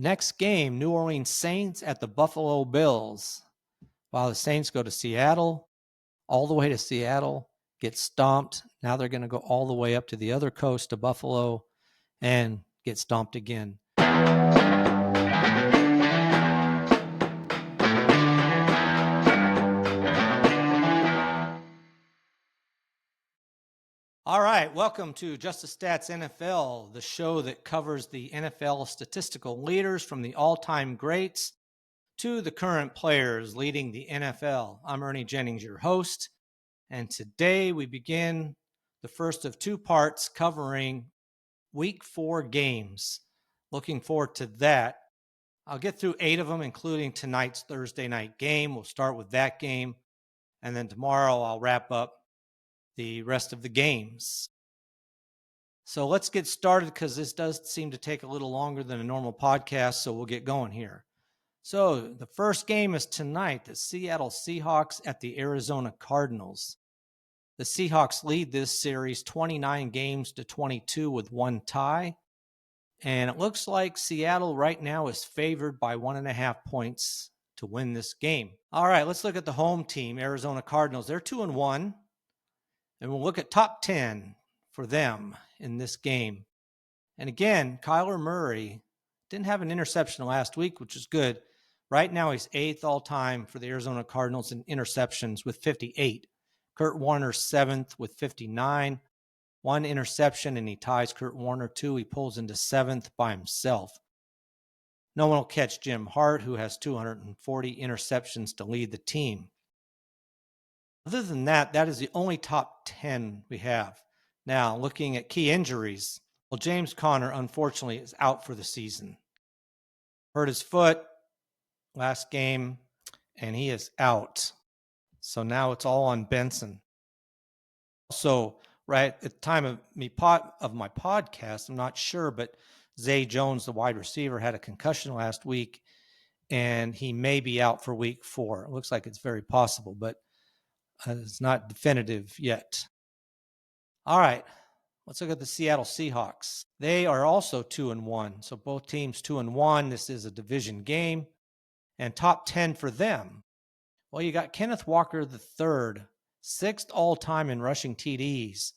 Next game, New Orleans Saints at the Buffalo Bills. While the Saints go to Seattle, all the way to Seattle, get stomped. Now they're going to go all the way up to the other coast to Buffalo and get stomped again. All right, welcome to Just the Stats NFL, the show that covers the NFL statistical leaders from the all-time greats to the current players leading the NFL. I'm Ernie Jennings, your host, and today we begin the first of two parts covering Week 4 games. Looking forward to that. I'll get through 8 of them, including tonight's Thursday night game. We'll start with that game, and then tomorrow I'll wrap up the rest of the games. So let's get started because this does seem to take a little longer than a normal podcast, so we'll get going here. So the first game is tonight, the Seattle Seahawks at the Arizona Cardinals. The Seahawks lead this series 29 games to 22 with one tie, and it looks like Seattle right now is favored by 1.5 points to win this game. All right, let's look at the home team, Arizona Cardinals. They're 2-1. And we'll look at top 10 for them in this game. And again, Kyler Murray didn't have an interception last week, which is good. Right now, he's 8th all-time for the Arizona Cardinals in interceptions with 58. Kurt Warner's 7th with 59. One interception, and he ties Kurt Warner, 2. He pulls into 7th by himself. No one will catch Jim Hart, who has 240 interceptions to lead the team. Other than that, that is the only top 10 we have. Now, looking at key injuries, well, James Conner, unfortunately, is out for the season. Hurt his foot last game, and he is out. So now it's all on Benson. So, right at the time of my podcast, I'm not sure, but Zay Jones, the wide receiver, had a concussion last week, and he may be out for week 4. It looks like it's very possible, but it's not definitive yet. All right, let's look at the Seattle Seahawks. They are also 2-1, so both teams 2-1. This is a division game, and top 10 for them. Well, you got Kenneth Walker III, 6th all-time in rushing TDs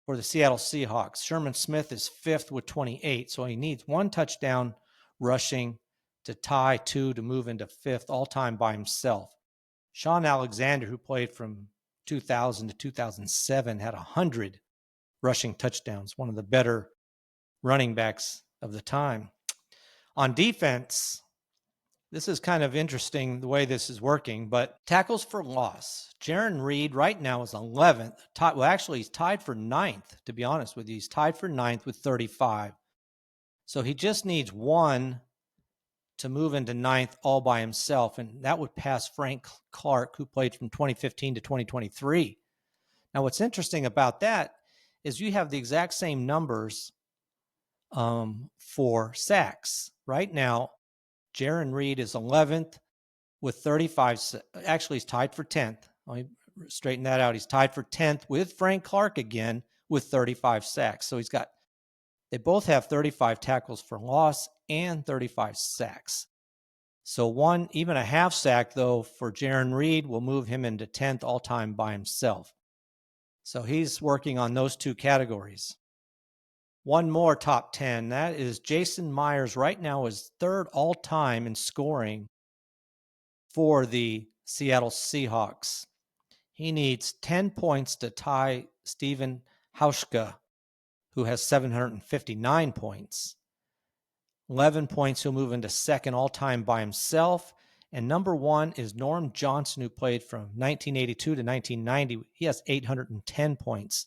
for the Seattle Seahawks. Sherman Smith is 5th with 28, so he needs one touchdown rushing to tie 2 to move into 5th all-time by himself. Sean Alexander, who played from 2000 to 2007, had 100 rushing touchdowns, one of the better running backs of the time. On defense, this is kind of interesting the way this is working, but tackles for loss. Jarran Reed right now is 11th. Well, actually, he's tied for 9th, to be honest with you. He's tied for 9th with 35. So he just needs one to move into 9th all by himself, and that would pass Frank Clark, who played from 2015 to 2023. Now, what's interesting about that is you have the exact same numbers for sacks. Right now, Jarran Reed is 11th with 35. Actually, he's tied for 10th. Let me straighten that out. He's tied for 10th with Frank Clark again with 35 sacks. So they both have 35 tackles for loss and 35 sacks. So even a half sack, though, for Jarran Reed will move him into 10th all-time by himself. So he's working on those two categories. One more top 10, that is Jason Myers. Right now is 3rd all-time in scoring for the Seattle Seahawks. He needs 10 points to tie Steven Hauschka, who has 759 points. 11 points, he'll move into 2nd all-time by himself. And number 1 is Norm Johnson, who played from 1982 to 1990. He has 810 points.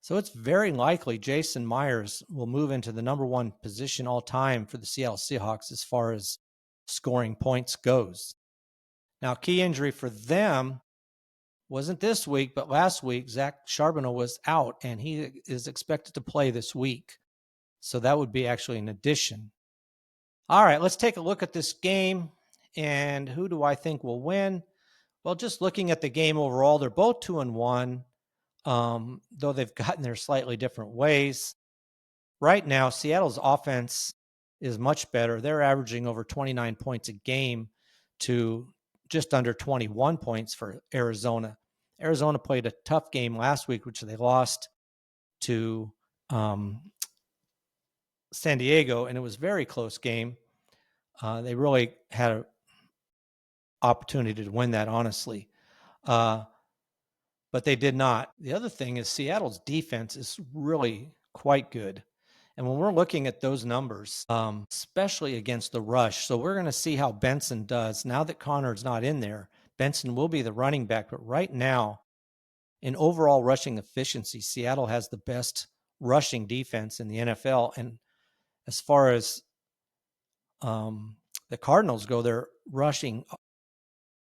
So it's very likely Jason Myers will move into the number 1 position all-time for the Seattle Seahawks as far as scoring points goes. Now, key injury for them wasn't this week, but last week, Zach Charbonnet was out, and he is expected to play this week. So that would be actually an addition. All right, let's take a look at this game. And who do I think will win? Well, just looking at the game overall, they're both 2-1, though they've gotten there slightly different ways. Right now, Seattle's offense is much better. They're averaging over 29 points a game to just under 21 points for Arizona. Arizona played a tough game last week, which they lost to San Diego, and it was a very close game. They really had an opportunity to win that, honestly. But they did not. The other thing is Seattle's defense is really quite good. And when we're looking at those numbers, especially against the rush, so we're going to see how Benson does. Now that Connor's not in there, Benson will be the running back. But right now, in overall rushing efficiency, Seattle has the best rushing defense in the NFL. And as far as the Cardinals go, their rushing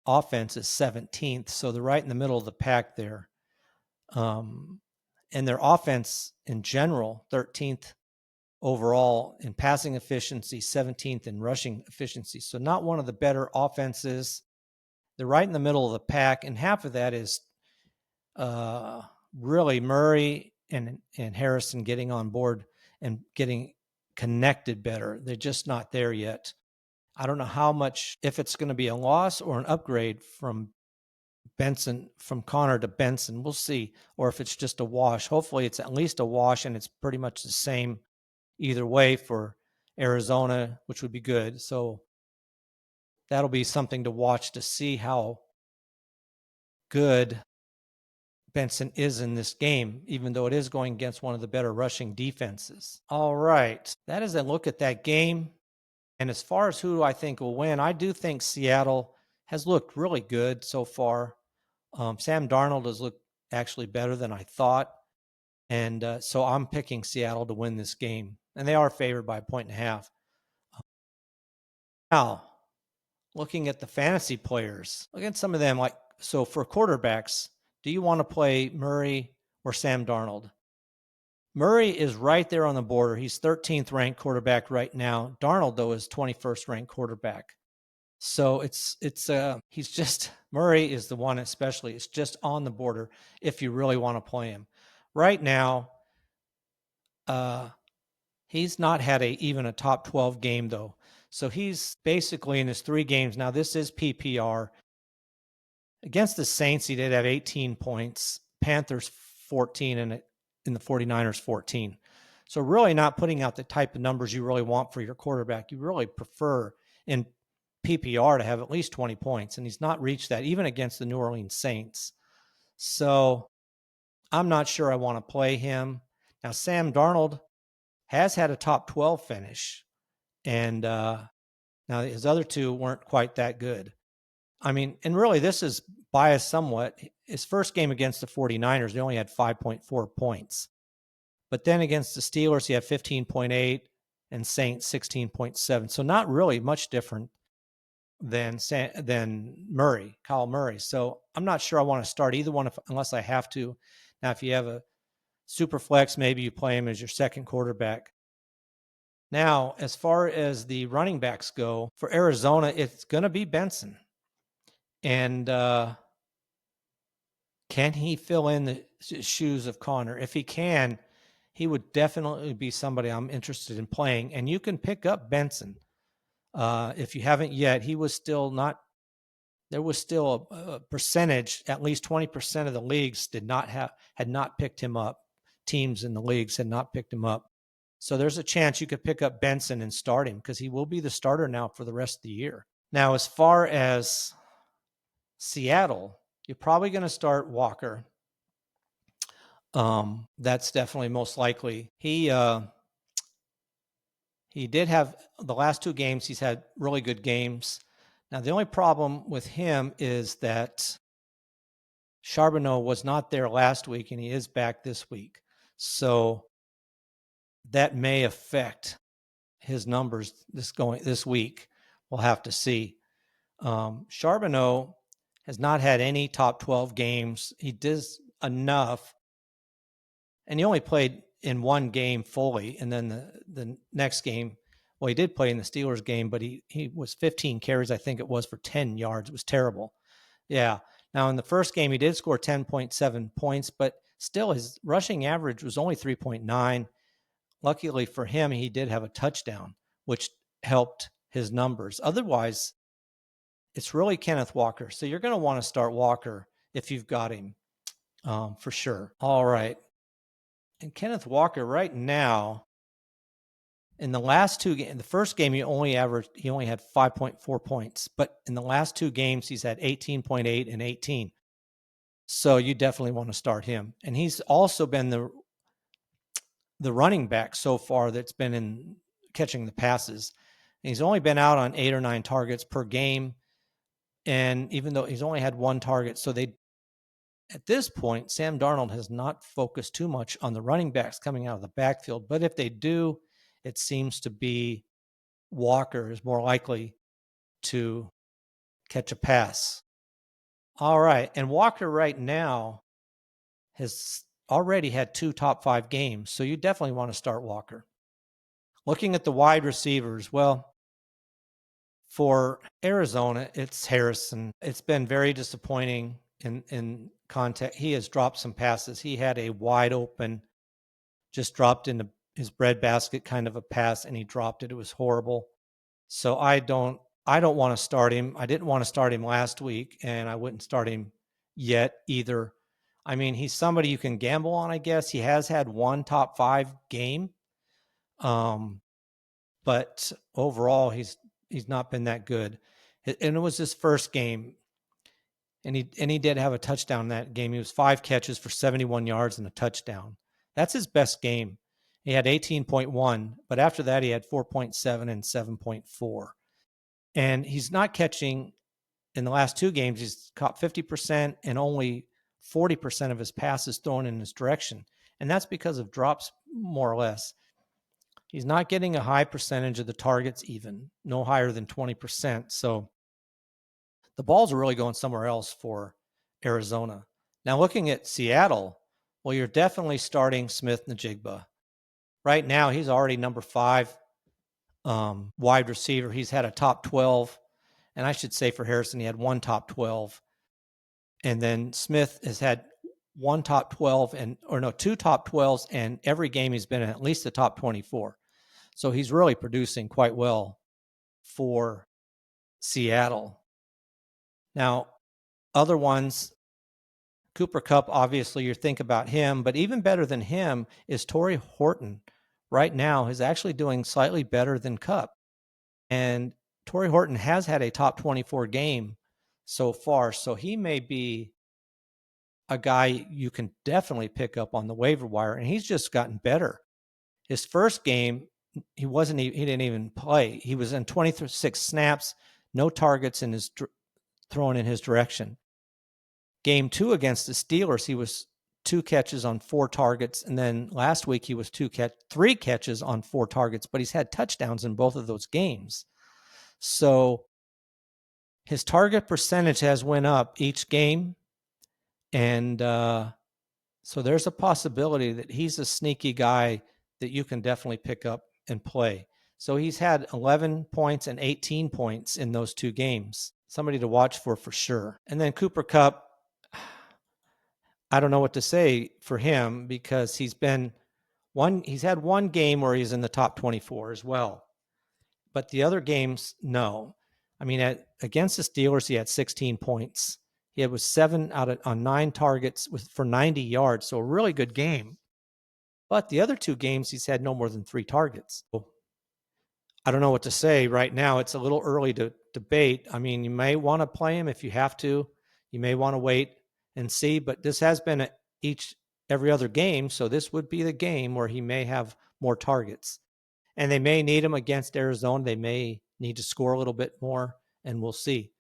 offense is 17th. So they're right in the middle of the pack there. And their offense in general, 13th overall in passing efficiency, 17th in rushing efficiency. So not one of the better offenses. They're right in the middle of the pack, and half of that is really Murray and Harrison getting on board and getting connected better. They're just not there yet. I don't know how much, if it's going to be a loss or an upgrade from Benson, from Connor to Benson. We'll see. Or if it's just a wash. Hopefully it's at least a wash, and it's pretty much the same either way for Arizona, which would be good. So that'll be something to watch to see how good Benson is in this game, even though it is going against one of the better rushing defenses. All right. That is a look at that game. And as far as who I think will win, I do think Seattle has looked really good so far. Sam Darnold has looked actually better than I thought. And so I'm picking Seattle to win this game. And they are favored by 1.5. Now, looking at the fantasy players, look at some of them. Like, so for quarterbacks, do you want to play Murray or Sam Darnold? Murray is right there on the border. He's 13th ranked quarterback right now. Darnold, though, is 21st ranked quarterback. So he's just, Murray is the one especially. It's just on the border if you really want to play him. Right now, he's not had even a top 12 game, though. So he's basically in his 3 games. Now, this is PPR. Against the Saints, he did have 18 points. Panthers, 14, and in the 49ers, 14. So really not putting out the type of numbers you really want for your quarterback. You really prefer in PPR to have at least 20 points, and he's not reached that even against the New Orleans Saints. So I'm not sure I want to play him. Now, Sam Darnold has had a top 12 finish, and now his other 2 weren't quite that good. I mean, and really this is biased somewhat. His first game against the 49ers, they only had 5.4 points. But then against the Steelers, he had 15.8 and Saints 16.7. So not really much different than Kyle Murray. So I'm not sure I want to start either one unless I have to. Now, if you have a super flex, maybe you play him as your second quarterback. Now, as far as the running backs go, for Arizona, it's going to be Benson. And can he fill in the shoes of Connor? If he can, he would definitely be somebody I'm interested in playing. And you can pick up Benson. If you haven't yet, he was still not, there was still a percentage, at least 20% of the leagues had not picked him up. Teams in the leagues had not picked him up. So there's a chance you could pick up Benson and start him because he will be the starter now for the rest of the year. Now, as far as Seattle, you're probably going to start Walker. That's definitely most likely. He did have the last 2 games. He's had really good games. Now, the only problem with him is that Charbonneau was not there last week, and he is back this week. So that may affect his numbers this week. We'll have to see. Charbonneau has not had any top 12 games. He does enough, and he only played in 1 game fully, and then the next game, well, he did play in the Steelers game, but he was 15 carries, I think it was, for 10 yards. It was terrible. Yeah. Now, in the first game, he did score 10.7 points, but still his rushing average was only 3.9. Luckily for him, he did have a touchdown, which helped his numbers. Otherwise, it's really Kenneth Walker. So you're going to want to start Walker if you've got him, for sure. All right. And Kenneth Walker right now, in the last two games, the first game he only had 5.4 points, but in the last two games he's had 18.8 and 18. So you definitely want to start him. And he's also been the running back so far that's been in catching the passes. And he's only been out on 8 or 9 targets per game. And even though he's only had 1 target, so at this point, Sam Darnold has not focused too much on the running backs coming out of the backfield. But if they do, it seems to be Walker is more likely to catch a pass. All right. And Walker right now has already had 2 top 5 games. So you definitely want to start Walker. Looking at the wide receivers, well, for Arizona, it's Harrison. It's been very disappointing in contact. He has dropped some passes. He had a wide open, just dropped into his breadbasket kind of a pass, and he dropped it. It was horrible. So I don't want to start him. I didn't want to start him last week, and I wouldn't start him yet either. I mean, he's somebody you can gamble on, I guess. He has had 1 top 5 game. But overall, he's not been that good. And it was his first game, and he did have a touchdown in that game. He was 5 catches for 71 yards and a touchdown. That's his best game. He had 18.1, but after that he had 4.7 and 7.4. And he's not catching in the last 2 games. He's caught 50% and only 40% of his passes thrown in his direction. And that's because of drops, more or less. He's not getting a high percentage of the targets, even no higher than 20%. So the balls are really going somewhere else for Arizona. Now, looking at Seattle, well, you're definitely starting Smith-Njigba. Right now, he's already number 5 wide receiver. He's had a top 12. And I should say for Harrison, he had 1 top 12. And then Smith has had 2 top 12s, and every game he's been in at least the top 24. So he's really producing quite well for Seattle. Now, other ones, Cooper Kupp, obviously you think about him, but even better than him is Torrey Horton. Right now is actually doing slightly better than Kupp. And Torrey Horton has had a top 24 game so far, so he may be a guy you can definitely pick up on the waiver wire, and he's just gotten better. His first game, he didn't even play. He was in 26 snaps, no targets thrown in his direction. Game 2 against the Steelers, he was 2 catches on 4 targets, and then last week he was 3 catches on 4 targets, but he's had touchdowns in both of those games. So his target percentage has went up each game, and so there's a possibility that he's a sneaky guy that you can definitely pick up and play. So he's had 11 points and 18 points in those 2 games. Somebody to watch for sure. And then Cooper Kupp, I don't know what to say for him because he's had 1 game where he's in the top 24 as well. But the other games, no. I mean, against the Steelers, he had 16 points. He was 7 on 9 targets for 90 yards, so a really good game. But the other 2 games, he's had no more than 3 targets. I don't know what to say right now. It's a little early to debate. I mean, you may want to play him if you have to. You may want to wait and see, but this has been every other game, so this would be the game where he may have more targets. And they may need him against Arizona. They may need to score a little bit more, and we'll see.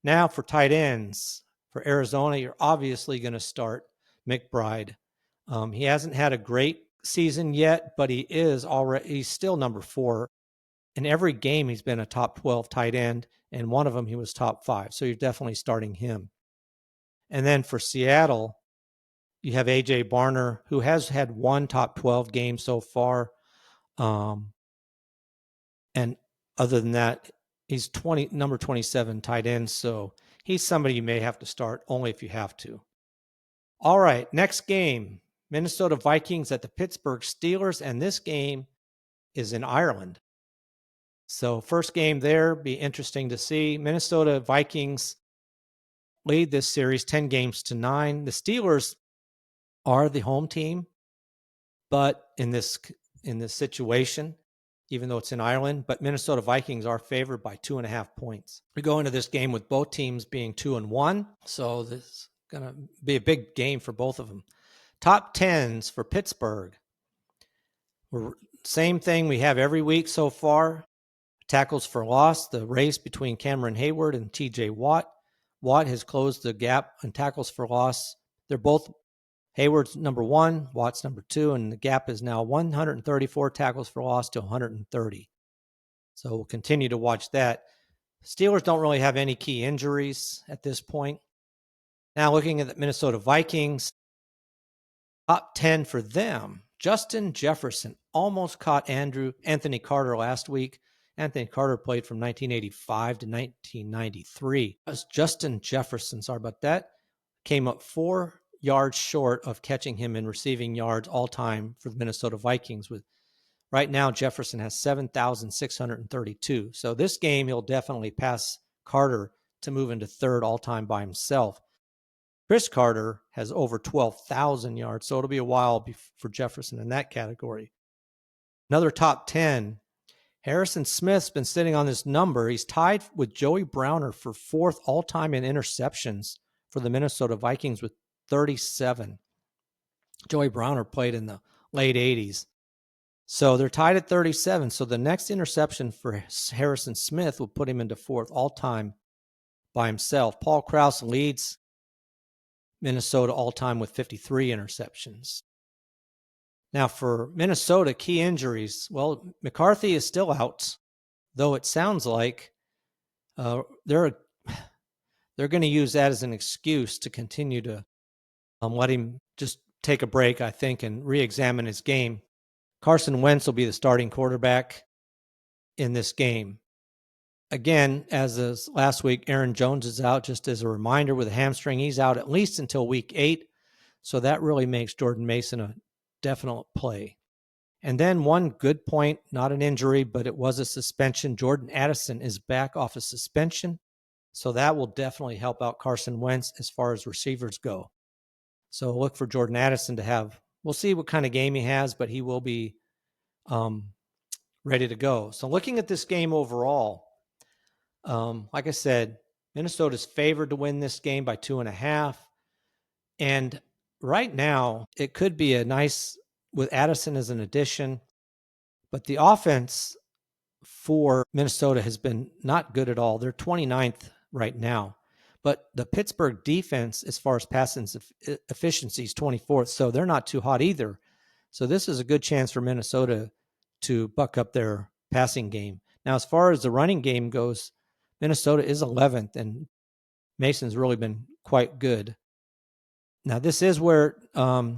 Now for tight ends, for Arizona, you're obviously going to start McBride. He hasn't had a great season yet, but he's still number 4. In every game, he's been a top 12 tight end, and one of them he was top 5. So you're definitely starting him. And then for Seattle, you have A.J. Barner, who has had 1 top 12 game so far. And other than that, he's number 27 tight end. So he's somebody you may have to start only if you have to. All right, next game, Minnesota Vikings at the Pittsburgh Steelers. And this game is in Ireland. So first game there, be interesting to see. Minnesota Vikings lead this series 10 games to 9. The Steelers are the home team, but in this situation, even though it's in Ireland, but Minnesota Vikings are favored by 2.5 points. We go into this game with both teams being 2-1, so this is going to be a big game for both of them. Top 10s for Pittsburgh. Same thing we have every week so far. Tackles for loss, the race between Cameron Hayward and TJ Watt. Watt has closed the gap on tackles for loss. They're both Hayward's number 1, Watt's number 2, and the gap is now 134 tackles for loss to 130. So we'll continue to watch that. Steelers don't really have any key injuries at this point. Now looking at the Minnesota Vikings, top 10 for them. Justin Jefferson almost caught Anthony Carter last week. Anthony Carter played from 1985 to 1993. As Justin Jefferson, sorry about that, came up 4 yards short of catching him in receiving yards all time for the Minnesota Vikings. With right now, Jefferson has 7,632. So this game, he'll definitely pass Carter to move into third all time by himself. Chris Carter has over 12,000 yards, so it'll be a while for Jefferson in that category. Another top 10. Harrison Smith's been sitting on this number. He's tied with Joey Browner for 4th all-time in interceptions for the Minnesota Vikings with 37. Joey Browner played in the late 80s. So they're tied at 37. So the next interception for Harrison Smith will put him into 4th all-time by himself. Paul Krause leads Minnesota all-time with 53 interceptions. Now for Minnesota, key injuries. Well, McCarthy is still out, though it sounds like they're going to use that as an excuse to continue to let him just take a break, I think, and re-examine his game. Carson Wentz will be the starting quarterback in this game. Again, as is last week, Aaron Jones is out, just as a reminder, with a hamstring. He's out at least until week 8, so that really makes Jordan Mason a definite play. And then one good point, not an injury, but it was a suspension. Jordan Addison is back off a suspension, so that will definitely help out Carson Wentz as far as receivers go. So look for Jordan Addison to have, we'll see what kind of game he has, but he will be ready to go. So looking at this game overall, like I said, Minnesota's favored to win this game by 2.5. And right now, it could be a nice, with Addison as an addition, but the offense for Minnesota has been not good at all. They're 29th right now. But the Pittsburgh defense, as far as passing efficiency, is 24th, so they're not too hot either. So this is a good chance for Minnesota to buck up their passing game. Now, as far as the running game goes, Minnesota is 11th, and Mason's really been quite good. Now, this is where the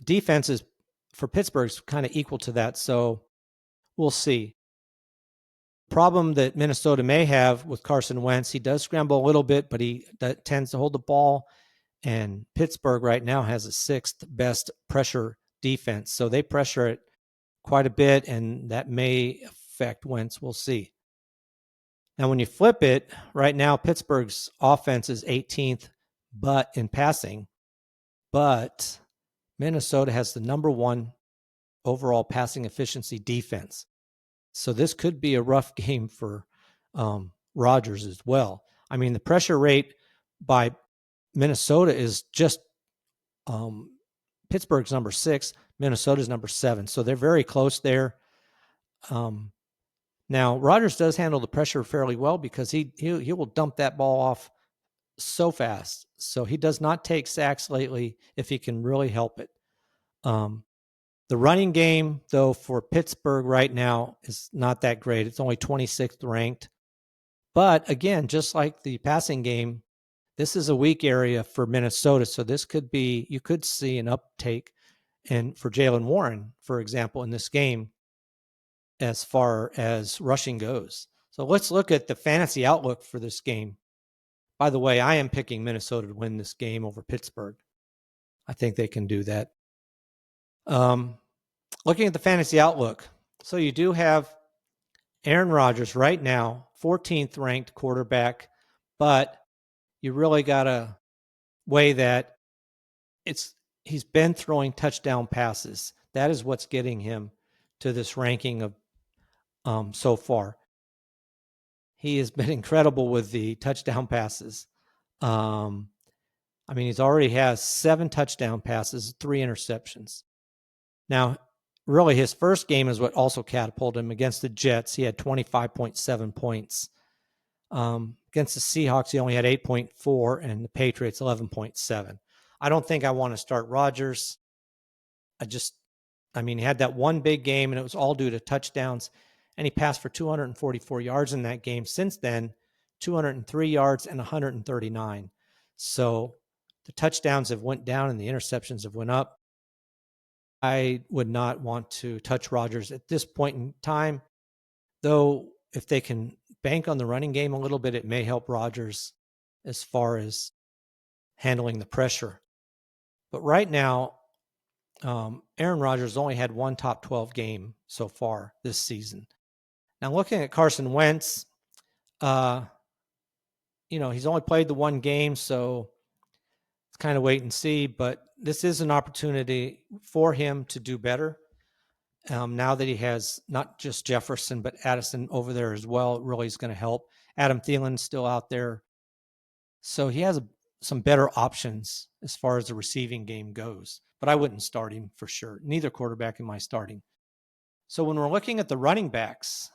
defense is for Pittsburgh's kind of equal to that, so we'll see. Problem that Minnesota may have with Carson Wentz, he does scramble a little bit, but he tends to hold the ball, and Pittsburgh right now has the 6th best pressure defense, so they pressure it quite a bit, and that may affect Wentz. We'll see. Now, when you flip it, right now Pittsburgh's offense is 18th, but in passing, but Minnesota has the number 1 overall passing efficiency defense. So this could be a rough game for Rodgers as well. I mean, the pressure rate by Minnesota is just Pittsburgh's number 6, Minnesota's number 7. So they're very close there. Now, Rodgers does handle the pressure fairly well because he will dump that ball off so fast. So he does not take sacks lately if he can really help it. The running game, though, for Pittsburgh right now is not that great. It's only 26th ranked. But again, just like the passing game, this is a weak area for Minnesota. So this could be, you could see an uptake for Jaylen Warren, for example, in this game as far as rushing goes. So let's look at the fantasy outlook for this game. By the way, I am picking Minnesota to win this game over Pittsburgh. I think they can do that. Looking at the fantasy outlook, so you do have Aaron Rodgers right now, 14th ranked quarterback, but you really got to weigh that he's been throwing touchdown passes. That is what's getting him to this ranking of so far. He has been incredible with the touchdown passes. He's already has 7 touchdown passes, 3 interceptions. Now, really, his first game is what also catapulted him against the Jets. He had 25.7 points. Against the Seahawks, he only had 8.4, and the Patriots 11.7. I don't think I want to start Rodgers. He had that one big game, and it was all due to touchdowns, and he passed for 244 yards in that game. Since then, 203 yards and 139. So the touchdowns have went down and the interceptions have went up. I would not want to touch Rodgers at this point in time, though if they can bank on the running game a little bit, it may help Rodgers as far as handling the pressure. But right now, Aaron Rodgers only had one top 12 game so far this season. Now, looking at Carson Wentz, he's only played the one game, so it's kind of wait and see. But this is an opportunity for him to do better. Now that he has not just Jefferson, but Addison over there as well, it really is going to help. Adam Thielen's still out there. So he has some better options as far as the receiving game goes. But I wouldn't start him for sure. Neither quarterback am I starting. So when we're looking at the running backs,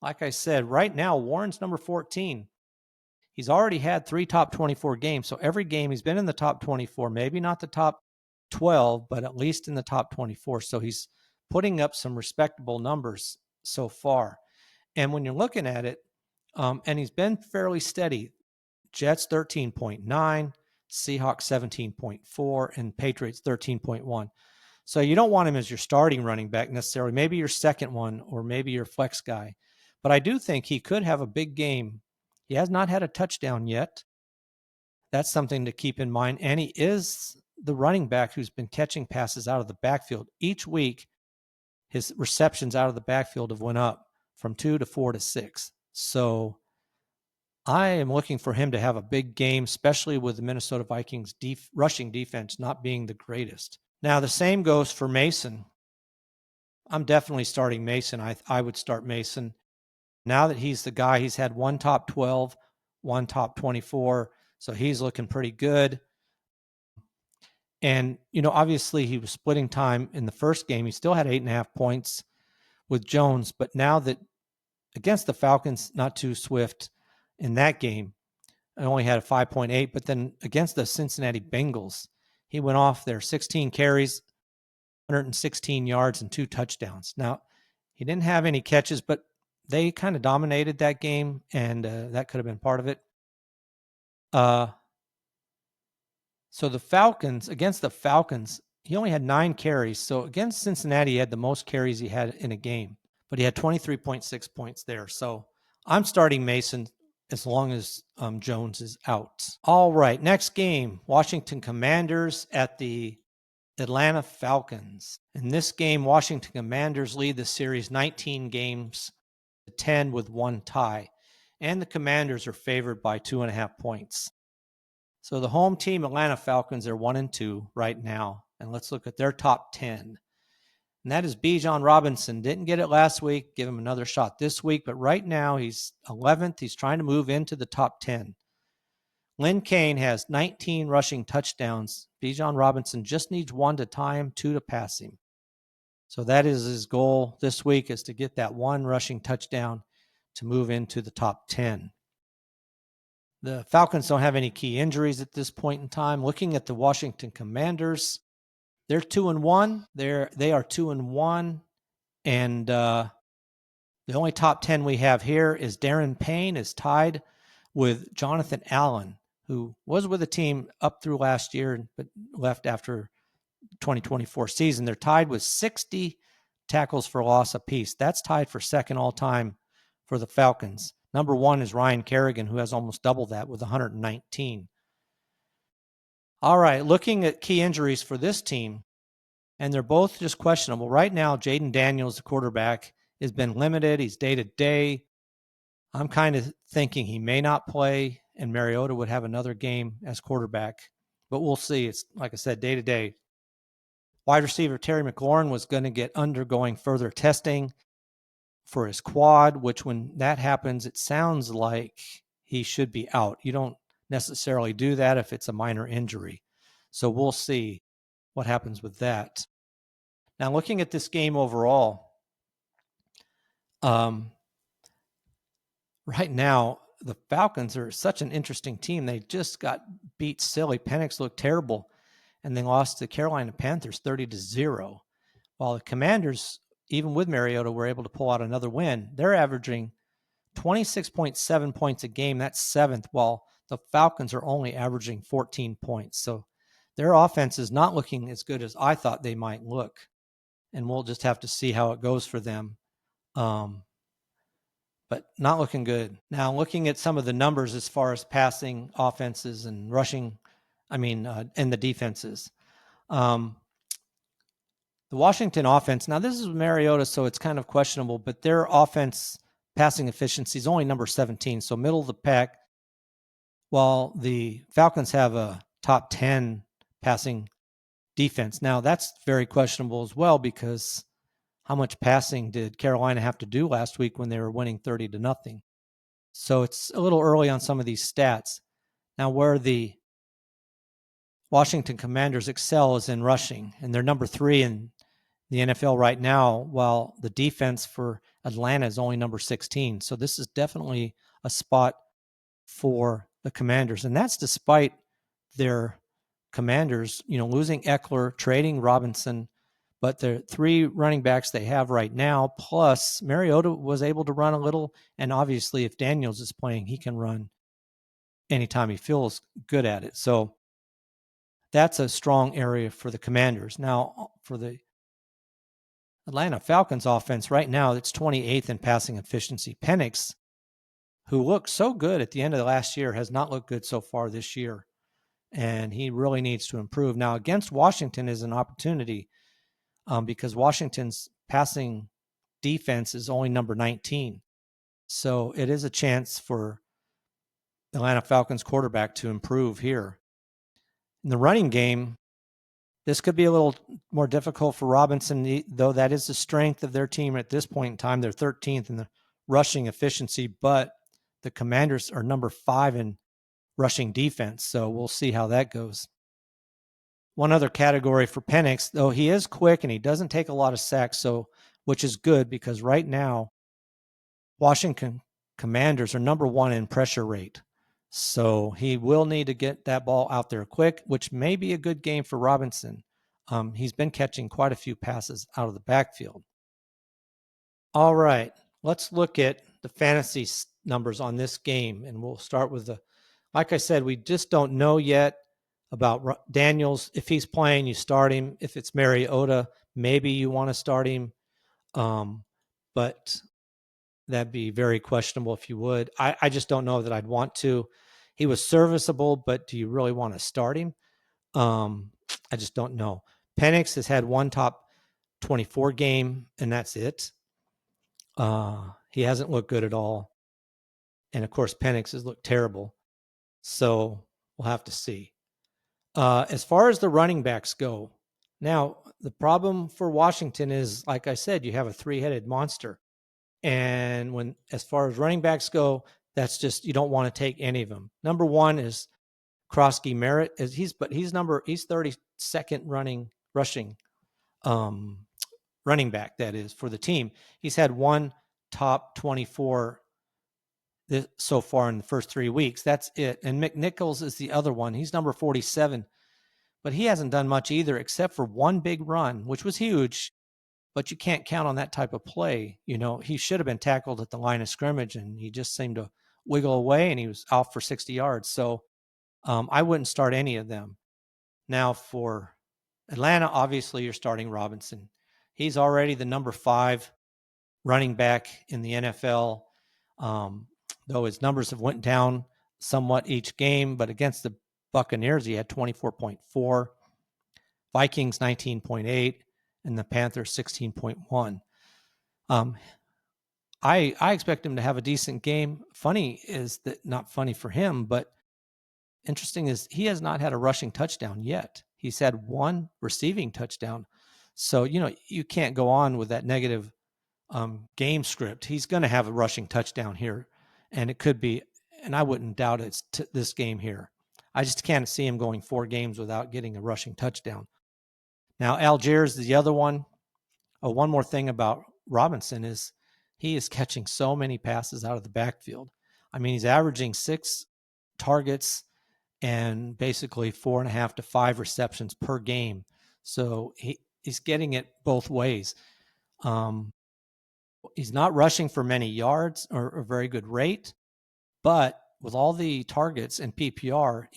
like I said, right now, Warren's number 14. He's already had 3 top 24 games. So every game he's been in the top 24, maybe not the top 12, but at least in the top 24. So he's putting up some respectable numbers so far. And when you're looking at it, and he's been fairly steady, Jets 13.9, Seahawks 17.4, and Patriots 13.1. So you don't want him as your starting running back necessarily, maybe your second one or maybe your flex guy. But I do think he could have a big game. He has not had a touchdown yet. That's something to keep in mind. And he is the running back who's been catching passes out of the backfield. Each week, his receptions out of the backfield have went up from 2 to 4 to 6. So I am looking for him to have a big game, especially with the Minnesota Vikings rushing defense not being the greatest. Now, the same goes for Mason. I'm definitely starting Mason. I would start Mason. Now that he's the guy, he's had 1 top 12, 1 top 24, so he's looking pretty good. And, obviously he was splitting time in the first game. He still had 8.5 points with Jones, but now that against the Falcons, not too swift in that game, I only had a 5.8, but then against the Cincinnati Bengals, he went off there, 16 carries, 116 yards, and 2 touchdowns. Now, he didn't have any catches, but they kind of dominated that game, and that could have been part of it. So against the Falcons, he only had 9 carries. So against Cincinnati, he had the most carries he had in a game, but he had 23.6 points there. So I'm starting Mason as long as Jones is out. All right, next game, Washington Commanders at the Atlanta Falcons. In this game, Washington Commanders lead the series 19 games to 10 with 1 tie, and the Commanders are favored by 2.5 points. So the home team, Atlanta Falcons, are 1-2 right now. And let's look at their top 10. And that is Bijan Robinson. Didn't get it last week. Give him another shot this week. But right now, he's 11th. He's trying to move into the top 10. Lynn Kane has 19 rushing touchdowns. Bijan Robinson just needs 1 to tie him, 2 to pass him. So that is his goal this week, is to get that 1 rushing touchdown to move into the top 10. The Falcons don't have any key injuries at this point in time. Looking at the Washington Commanders, they're 2-1. They are 2-1, and the only top 10 we have here is Darren Payne is tied with Jonathan Allen, who was with the team up through last year but left after 2024 season. They're tied with 60 tackles for loss apiece. That's tied for second all time for the Falcons. Number 1 is Ryan Kerrigan, who has almost double that with 119. All right, looking at key injuries for this team, and they're both just questionable. Right now, Jaden Daniels, the quarterback, has been limited. He's day to day. I'm kind of thinking he may not play, and Mariota would have another game as quarterback. But we'll see. It's like I said, day to day. Wide receiver Terry McLaurin was going to get undergoing further testing for his quad, which when that happens, it sounds like he should be out. You don't necessarily do that if it's a minor injury. So we'll see what happens with that. Now, looking at this game overall, right now, the Falcons are such an interesting team. They just got beat silly. Penix looked terrible, and they lost to Carolina Panthers 30-0. While the Commanders, even with Mariota, were able to pull out another win. They're averaging 26.7 points a game. That's seventh, while the Falcons are only averaging 14 points. So their offense is not looking as good as I thought they might look. And we'll just have to see how it goes for them. But not looking good. Now, looking at some of the numbers as far as passing offenses and rushing, and the defenses. The Washington offense, now this is Mariota, so it's kind of questionable, but their offense passing efficiency is only number 17, so middle of the pack, while the Falcons have a top 10 passing defense. Now, that's very questionable as well, because how much passing did Carolina have to do last week when they were winning 30-0? So it's a little early on some of these stats. Now, where the Washington Commanders excel is in rushing, and they're number 3 in the NFL right now, while the defense for Atlanta is only number 16. So this is definitely a spot for the Commanders, and that's despite their Commanders, losing Eckler, trading Robinson, but the 3 running backs they have right now, plus Mariota was able to run a little, and obviously if Daniels is playing, he can run anytime he feels good at it. So that's a strong area for the Commanders. Now, for the Atlanta Falcons offense right now, it's 28th in passing efficiency. Penix, who looked so good at the end of the last year, has not looked good so far this year, and he really needs to improve. Now, against Washington is an opportunity because Washington's passing defense is only number 19. So it is a chance for the Atlanta Falcons quarterback to improve here. In the running game, this could be a little more difficult for Robinson, though that is the strength of their team at this point in time. They're 13th in the rushing efficiency, but the Commanders are number 5 in rushing defense. So we'll see how that goes. One other category for Penix, though he is quick and he doesn't take a lot of sacks, which is good because right now, Washington Commanders are number 1 in pressure rate. So he will need to get that ball out there quick, which may be a good game for Robinson. He's been catching quite a few passes out of the backfield. All right, let's look at the fantasy numbers on this game, and we'll start with like I said, we just don't know yet about Daniels. If he's playing, you start him. If it's Mariota, maybe you want to start him, but that'd be very questionable if you would. I just don't know that I'd want to. He was serviceable, but do you really want to start him? I just don't know. Penix has had one top 24 game, and that's it. He hasn't looked good at all. And, of course, Penix has looked terrible. So we'll have to see. As far as the running backs go, now the problem for Washington is, like I said, you have a 3-headed monster. And as far as running backs go, that's just, you don't want to take any of them. Number 1 is Krosky Merritt. He's 32nd rushing running back, that is, for the team. He's had one top 24 so far in the first 3 weeks. That's it. And McNichols is the other one. He's number 47, but he hasn't done much either except for one big run, which was huge. But you can't count on that type of play. He should have been tackled at the line of scrimmage, and he just seemed to wiggle away, and he was out for 60 yards. So I wouldn't start any of them. Now, for Atlanta, obviously, you're starting Robinson. He's already the number 5 running back in the NFL, though his numbers have went down somewhat each game. But against the Buccaneers, he had 24.4, Vikings 19.8, and the Panthers 16.1. I expect him to have a decent game. Funny is that, not funny for him, but interesting is he has not had a rushing touchdown yet. He's had one receiving touchdown. So, you can't go on with that negative game script. He's going to have a rushing touchdown here, and it could be, and I wouldn't doubt it's this game here. I just can't see him going 4 games without getting a rushing touchdown. Now, Algiers is the other one. Oh, one more thing about Robinson is he is catching so many passes out of the backfield. I mean, he's averaging 6 targets and basically 4.5 to 5 receptions per game. So he's getting it both ways. He's not rushing for many yards or a very good rate, but with all the targets and PPR,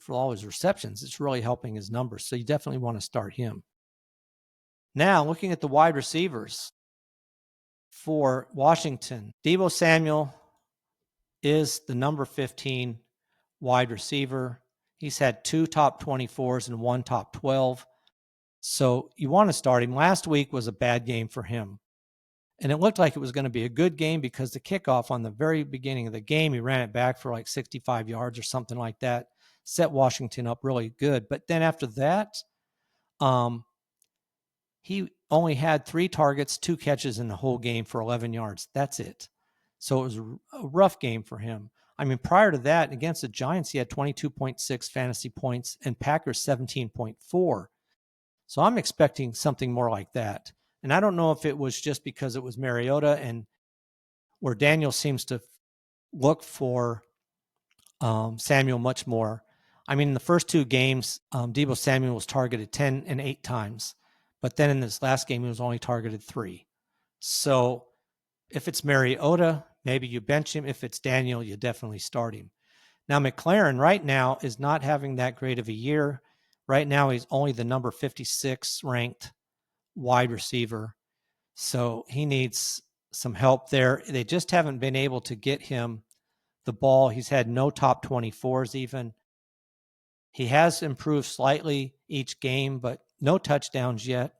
for all his receptions, it's really helping his numbers. So you definitely want to start him. Now, looking at the wide receivers for Washington, Deebo Samuel is the number 15 wide receiver. He's had 2 top 24s and 1 top 12. So you want to start him. Last week was a bad game for him. And it looked like it was going to be a good game because the kickoff on the very beginning of the game, he ran it back for like 65 yards or something like that, set Washington up really good. But then after that, he only had 3 targets, 2 catches in the whole game for 11 yards. That's it. So it was a rough game for him. I mean, prior to that, against the Giants, he had 22.6 fantasy points and Packers 17.4. So I'm expecting something more like that. And I don't know if it was just because it was Mariota and where Daniel seems to look for Samuel much more. I mean, in the first 2 games, Deebo Samuel was targeted 10 and 8 times. But then in this last game, he was only targeted 3. So if it's Mariota, maybe you bench him. If it's Daniel, you definitely start him. Now, McLaren right now is not having that great of a year. Right now, he's only the number 56 ranked wide receiver. So he needs some help there. They just haven't been able to get him the ball. He's had no top 24s even. He has improved slightly each game, but no touchdowns yet.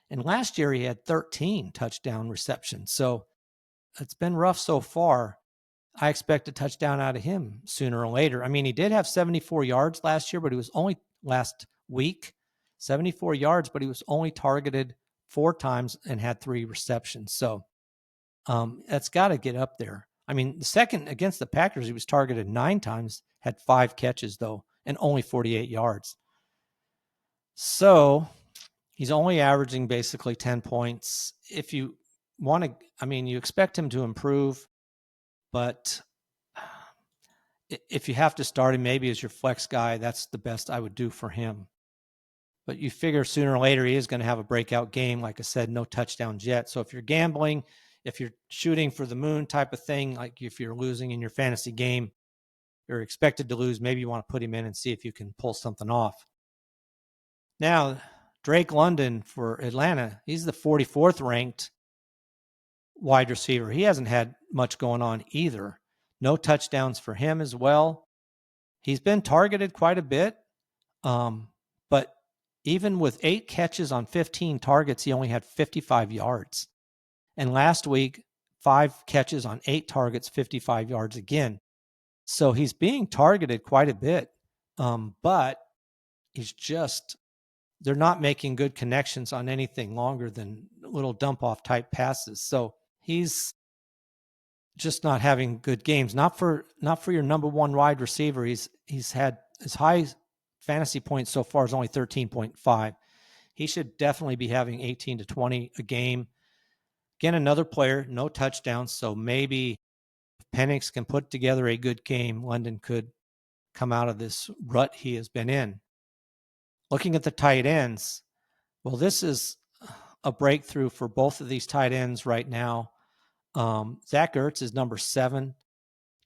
And last year he had 13 touchdown receptions. So it's been rough so far. I expect a touchdown out of him sooner or later. I mean, he did have 74 yards last year, but he was only last week, 74 yards, but he was only targeted 4 times and had 3 receptions. So that's got to get up there. I mean, the second against the Packers, he was targeted 9 times, had 5 catches though, and only 48 yards. So he's only averaging basically 10 points. If you want to, you expect him to improve, but if you have to start him maybe as your flex guy, that's the best I would do for him. But you figure sooner or later he is going to have a breakout game. Like I said, no touchdowns yet. So if you're gambling, if you're shooting for the moon type of thing, like if you're losing in your fantasy game, you're expected to lose, maybe you want to put him in and see if you can pull something off. Now, Drake London for Atlanta, he's the 44th ranked wide receiver. He hasn't had much going on either. No touchdowns for him as well. He's been targeted quite a bit, but even with 8 catches on 15 targets, he only had 55 yards. And last week, 5 catches on 8 targets, 55 yards again. So he's being targeted quite a bit, but he's just, they're not making good connections on anything longer than little dump-off type passes. So he's just not having good games. Not for your number 1 wide receiver. He's had his high fantasy points so far is only 13.5. He should definitely be having 18 to 20 a game. Again, another player, no touchdowns. So maybe if Penix can put together a good game, London could come out of this rut he has been in. Looking at the tight ends, well, this is a breakthrough for both of these tight ends right now. Zach Ertz is number 7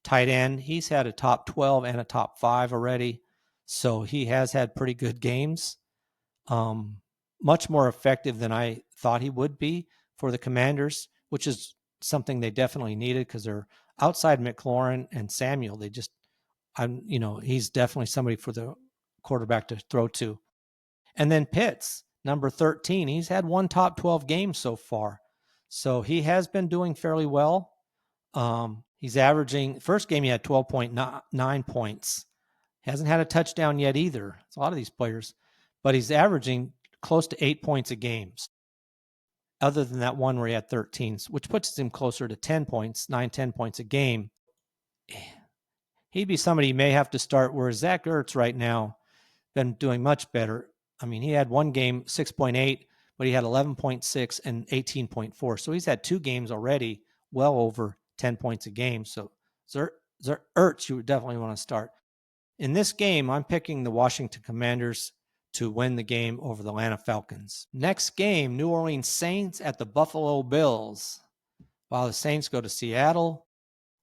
tight end. He's had a top 12 and a top 5 already. So he has had pretty good games. Much more effective than I thought he would be for the Commanders, which is something they definitely needed because they're outside McLaurin and Samuel. He's definitely somebody for the quarterback to throw to. And then Pitts, number 13, he's had 1 top 12 game so far. So he has been doing fairly well. He's averaging, first game he had 12.9 points. Hasn't had a touchdown yet either. It's a lot of these players, but he's averaging close to 8 points a game. Other than that one where he had 13, which puts him closer to 10 points, 10 points a game. He'd be somebody you may have to start, whereas Zach Ertz right now been doing much better. I mean, he had one game, 6.8, but he had 11.6 and 18.4. So he's had 2 games already, well over 10 points a game. So Ertz, you would definitely want to start. In this game, I'm picking the Washington Commanders to win the game over the Atlanta Falcons. Next game, New Orleans Saints at the Buffalo Bills. While the Saints go to Seattle,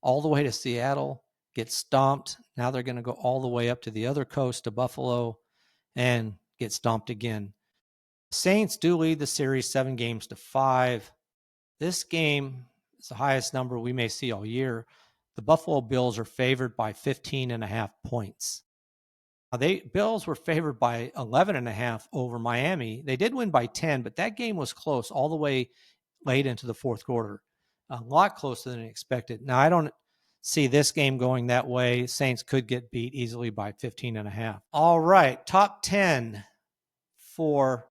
all the way to Seattle, get stomped. Now they're going to go all the way up to the other coast to Buffalo and get stomped again. Saints do lead the series 7-5. This game is the highest number we may see all year. The Buffalo Bills are favored by 15.5 points. Now, Bills were favored by 11.5 over Miami. They did win by 10, but that game was close all the way late into the fourth quarter. A lot closer than expected. Now, I don't see this game going that way. Saints could get beat easily by 15.5. All right, top 10 for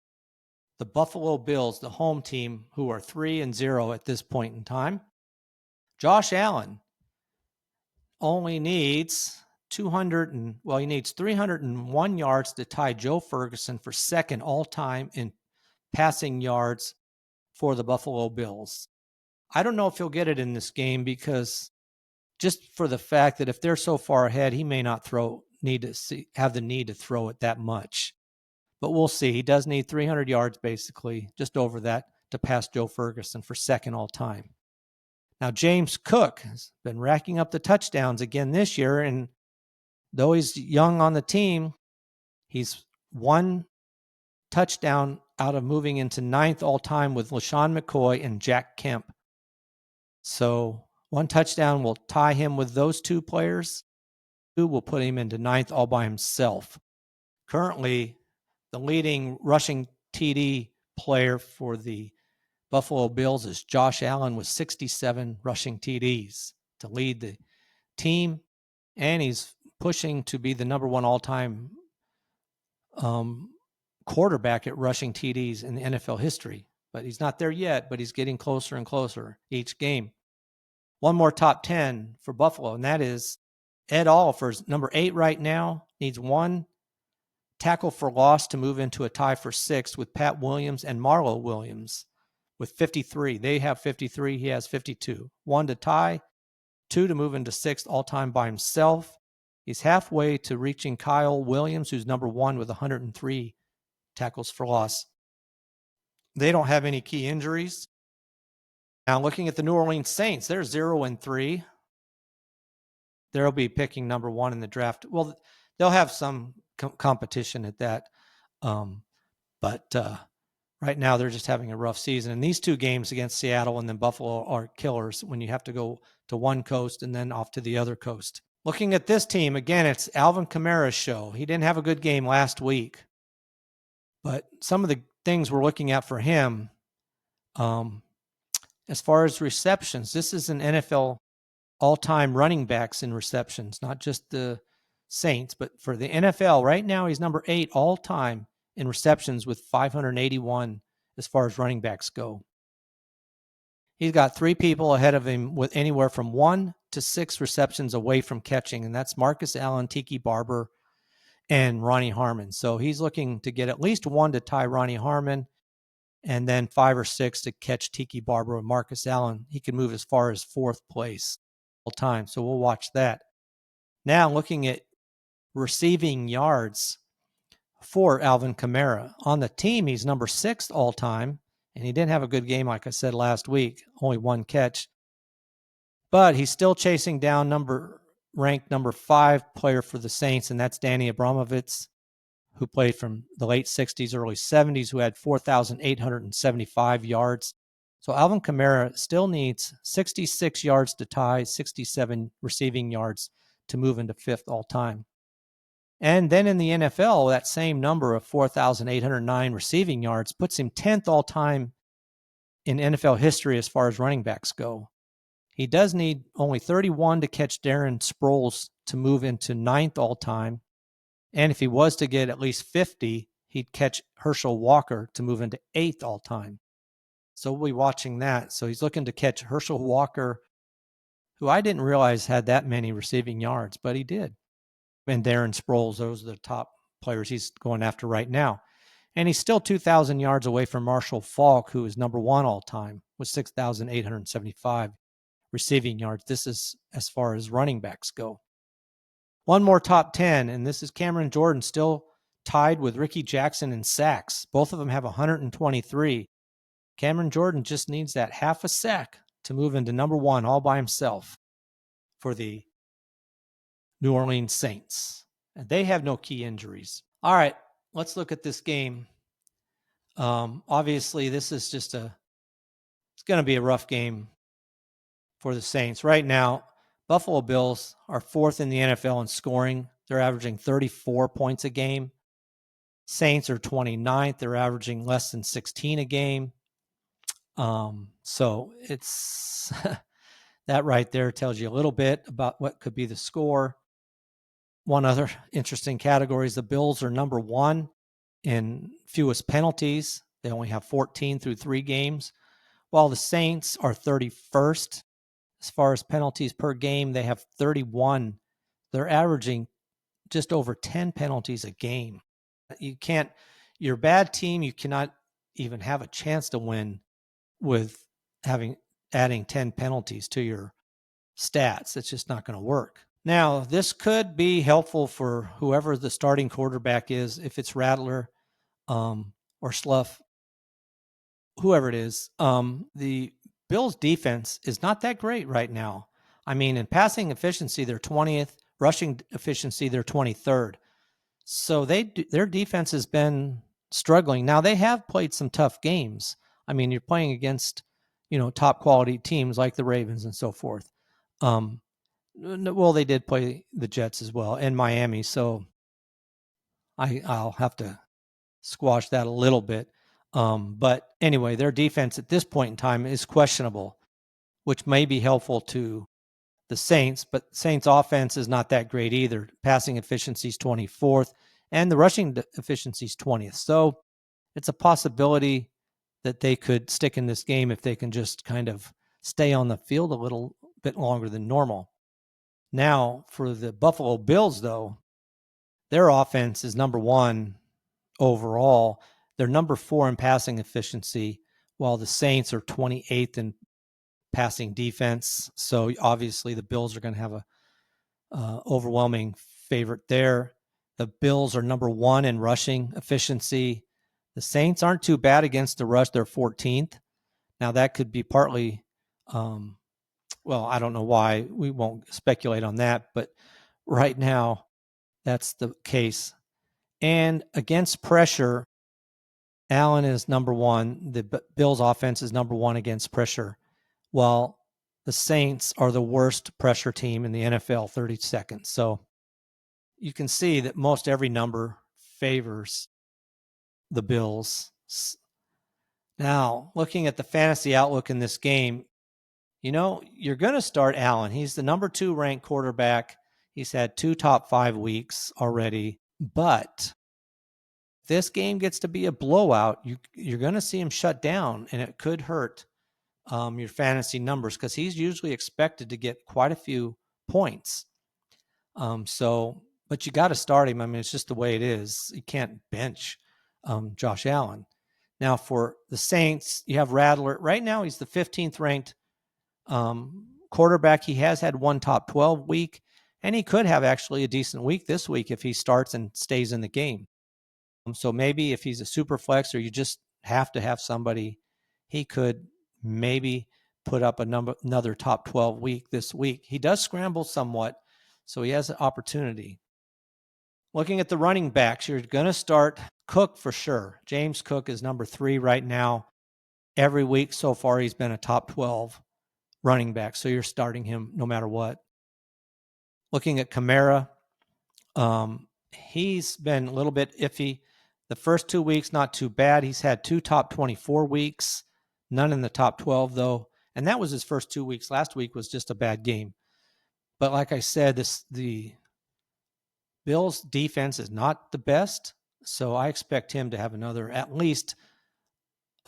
the Buffalo Bills, the home team, who are 3-0 at this point in time. Josh Allen only needs 301 yards to tie Joe Ferguson for second all-time in passing yards for the Buffalo Bills. I don't know if he'll get it in this game because just for the fact that if they're so far ahead, he may not have the need to throw it that much. But we'll see. He does need 300 yards, basically, just over that, to pass Joe Ferguson for second all-time. Now, James Cook has been racking up the touchdowns again this year, and though he's young on the team, he's 1 touchdown out of moving into 9th all-time with LaShawn McCoy and Jack Kemp. So 1 touchdown will tie him with those 2 players. 2 will put him into 9th all by himself. Currently, the leading rushing TD player for the Buffalo Bills is Josh Allen with 67 rushing TDs to lead the team, and he's pushing to be the number 1 all-time quarterback at rushing TDs in the NFL history. But he's not there yet, but he's getting closer and closer each game. One more top 10 for Buffalo, and that is Ed Oliver's number 8 right now, needs 1 tackle for loss to move into a tie for 6th with Pat Williams and Marlo Williams with 53. They have 53. He has 52. 1 to tie, 2 to move into 6th all-time by himself. He's halfway to reaching Kyle Williams, who's number 1 with 103 tackles for loss. They don't have any key injuries. Now, looking at the New Orleans Saints, they're 0-3. They'll be picking number 1 in the draft. Well, they'll have some competition at that. But right now they're just having a rough season. And these 2 games against Seattle and then Buffalo are killers when you have to go to one coast and then off to the other coast. Looking at this team, again, it's Alvin Kamara's show. He didn't have a good game last week. But some of the things we're looking at for him, as far as receptions, this is an NFL all-time running backs in receptions, not just the Saints, but for the NFL right now, he's number 8 all-time in receptions with 581 as far as running backs go. He's got 3 people ahead of him with anywhere from 1 to 6 receptions away from catching, and that's Marcus Allen, Tiki Barber, and Ronnie Harmon. So he's looking to get at least 1 to tie Ronnie Harmon, and then 5 or 6 to catch Tiki Barber and Marcus Allen. He can move as far as 4th place all time, so we'll watch that. Now looking at receiving yards for Alvin Kamara. On the team, he's number 6 all-time, and he didn't have a good game, like I said last week, only 1 catch. But he's still chasing down ranked number 5 player for the Saints, and that's Danny Abramovitz, who played from the late 60s, early 70s, who had 4,875 yards. So Alvin Kamara still needs 66 yards to tie, 67 receiving yards to move into 5th all-time. And then in the NFL, that same number of 4,809 receiving yards puts him 10th all-time in NFL history as far as running backs go. He does need only 31 to catch Darren Sproles to move into 9th all-time. And if he was to get at least 50, he'd catch Herschel Walker to move into 8th all-time. So we'll be watching that. So he's looking to catch Herschel Walker, who I didn't realize had that many receiving yards, but he did. And Darren Sproles, those are the top players he's going after right now. And he's still 2,000 yards away from Marshall Faulk, who is number 1 all-time with 6,875 receiving yards. This is as far as running backs go. One more top 10, and this is Cameron Jordan, still tied with Ricky Jackson in sacks. Both of them have 123. Cameron Jordan just needs that half a sack to move into number 1 all by himself for the New Orleans Saints. And they have no key injuries. All right, let's look at this game. Obviously, this is it's going to be a rough game for the Saints. Right now, Buffalo Bills are 4th in the NFL in scoring. They're averaging 34 points a game. Saints are 29th. They're averaging less than 16 a game. So it's that right there tells you a little bit about what could be the score. One other interesting category is the Bills are number 1 in fewest penalties. They only have 14 through 3 games, while the Saints are 31st. As far as penalties per game, they have 31. They're averaging just over 10 penalties a game. You're a bad team. You cannot even have a chance to win with adding 10 penalties to your stats. It's just not going to work. Now, this could be helpful for whoever the starting quarterback is, if it's Rattler or Slough, whoever it is. The Bills defense is not that great right now. I mean, in passing efficiency, they're 20th. Rushing efficiency, they're 23rd. So their defense has been struggling. Now, they have played some tough games. I mean, you're playing against, top quality teams like the Ravens and so forth. Well, they did play the Jets as well and Miami. So I'll have to squash that a little bit. But anyway, their defense at this point in time is questionable, which may be helpful to the Saints, but Saints offense is not that great either. Passing efficiency is 24th and the rushing efficiency is 20th. So it's a possibility that they could stick in this game if they can just kind of stay on the field a little bit longer than normal. Now, for the Buffalo Bills, though, their offense is number 1 overall. They're number 4 in passing efficiency, while the Saints are 28th in passing defense. So obviously the Bills are going to have a overwhelming favorite there. The Bills are number 1 in rushing efficiency. The Saints aren't too bad against the rush. They're 14th. Now that could be partly, I don't know why. We won't speculate on that, but right now that's the case. And against pressure, Allen is number 1. The Bills offense is number 1 against pressure, while the Saints are the worst pressure team in the NFL, 32nd. So you can see that most every number favors the Bills. Now, looking at the fantasy outlook in this game, you're going to start Allen. He's the number 2 ranked quarterback. He's had 2 top 5 weeks already. But if this game gets to be a blowout, you're going to see him shut down, and it could hurt your fantasy numbers because he's usually expected to get quite a few points. But you got to start him. I mean, it's just the way it is. You can't bench Josh Allen. Now, for the Saints, you have Rattler. Right now, he's the 15th ranked quarterback. He has had 1 top 12 week, and he could have actually a decent week this week if he starts and stays in the game. So maybe if he's a super flex or you just have to have somebody, he could maybe put up another top 12 week this week. He does scramble somewhat, so he has an opportunity. Looking at the running backs, you're going to start Cook for sure. James Cook is number 3 right now. Every week so far, he's been a top 12 running back, so you're starting him no matter what. Looking at Kamara, he's been a little bit iffy. The first 2 weeks, not too bad. He's had 2 top 24 weeks. None in the top 12, though. And that was his first 2 weeks. Last week was just a bad game. But like I said, the Bills' defense is not the best. So I expect him to have at least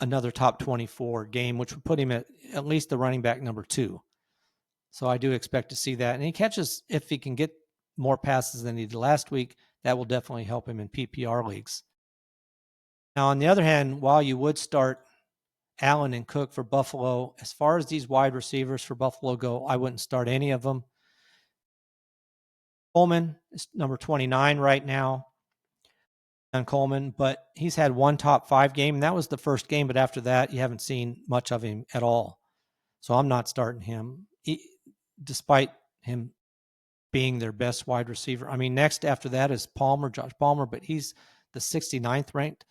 another top 24 game, which would put him at least the running back number 2. So I do expect to see that. And he catches, if he can get more passes than he did last week, that will definitely help him in PPR leagues. Now, on the other hand, while you would start Allen and Cook for Buffalo, as far as these wide receivers for Buffalo go, I wouldn't start any of them. Coleman is number 29 right now on Coleman, but he's had one top 5 game, and that was the first game. But after that, you haven't seen much of him at all. So I'm not starting him, despite him being their best wide receiver. I mean, next after that is Josh Palmer, but he's the 69th ranked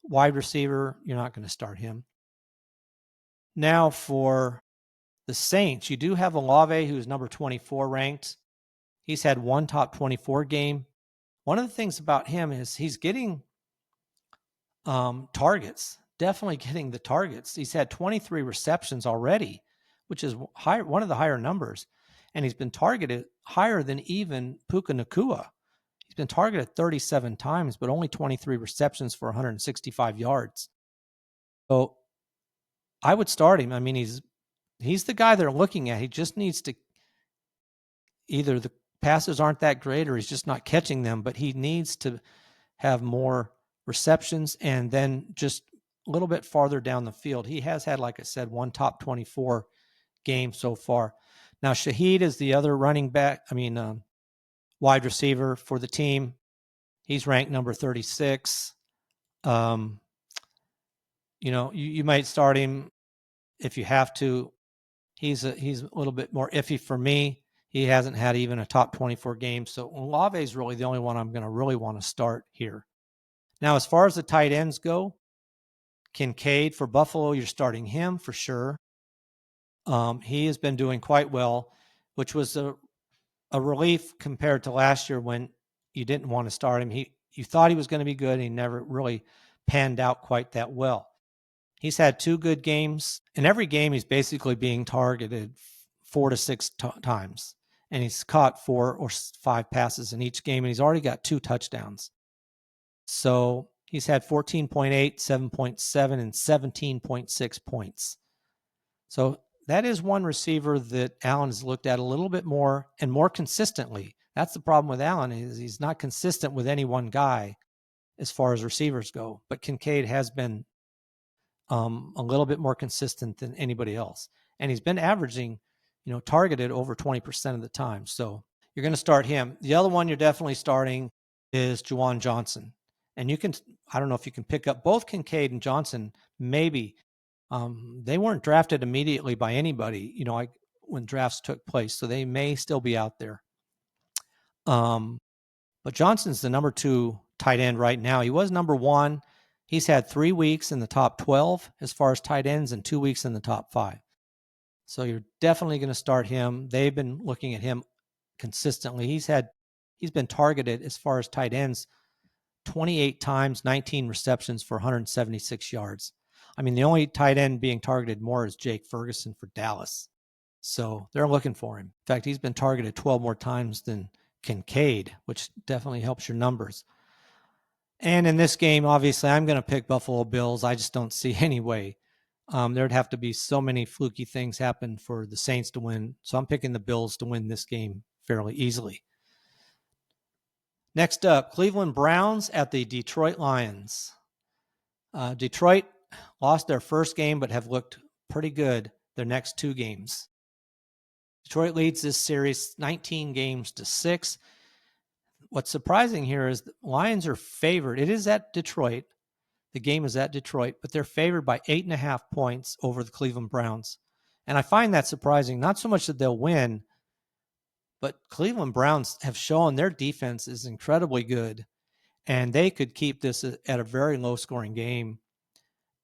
wide receiver. You're not going to start him. Now for the Saints, you do have Olave, who's number 24 ranked. He's had one top 24 game. One of the things about him is he's getting targets, definitely getting the targets. He's had 23 receptions already, which is higher, one of the higher numbers. And he's been targeted higher than even Puka Nacua. He's been targeted 37 times, but only 23 receptions for 165 yards. So I would start him. I mean, he's the guy they're looking at. He just needs to, either the passes aren't that great or he's just not catching them, but he needs to have more receptions and then just a little bit farther down the field. He has had, like I said, one top 24 game so far. Now, Shaheed is the other wide receiver for the team. He's ranked number 36. You might start him if you have to. He's a little bit more iffy for me. He hasn't had even a top 24 game. So Olave is really the only one I'm going to really want to start here. Now, as far as the tight ends go, Kincaid for Buffalo, you're starting him for sure. He has been doing quite well, which was a relief compared to last year when you didn't want to start him. You thought he was going to be good, and he never really panned out quite that well. He's had 2 good games. In every game, he's basically being targeted 4 to 6 times, and he's caught 4 or 5 passes in each game, and he's already got 2 touchdowns. So he's had 14.8, 7.7, and 17.6 points. So that is one receiver that Allen has looked at a little bit more and more consistently. That's the problem with Allen, is he's not consistent with any one guy as far as receivers go. But Kincaid has been a little bit more consistent than anybody else. And he's been averaging, targeted over 20% of the time. So you're going to start him. The other one you're definitely starting is Juwan Johnson. And I don't know if you can pick up both Kincaid and Johnson, maybe. They weren't drafted immediately by anybody, when drafts took place. So they may still be out there. But Johnson's the number 2 tight end right now. He was number 1. He's had 3 weeks in the top 12 as far as tight ends and 2 weeks in the top 5. So you're definitely going to start him. They've been looking at him consistently. He's been targeted as far as tight ends 28 times, 19 receptions for 176 yards. I mean, the only tight end being targeted more is Jake Ferguson for Dallas. So they're looking for him. In fact, he's been targeted 12 more times than Kincaid, which definitely helps your numbers. And in this game, obviously, I'm going to pick Buffalo Bills. I just don't see any way. There'd have to be so many fluky things happen for the Saints to win. So I'm picking the Bills to win this game fairly easily. Next up, Cleveland Browns at the Detroit Lions. Detroit lost their first game, but have looked pretty good their next 2 games. Detroit leads this series 19 games to 6. What's surprising here is the Lions are favored. It is at Detroit. The game is at Detroit, but they're favored by 8.5 points over the Cleveland Browns. And I find that surprising, not so much that they'll win, but Cleveland Browns have shown their defense is incredibly good, and they could keep this at a very low-scoring game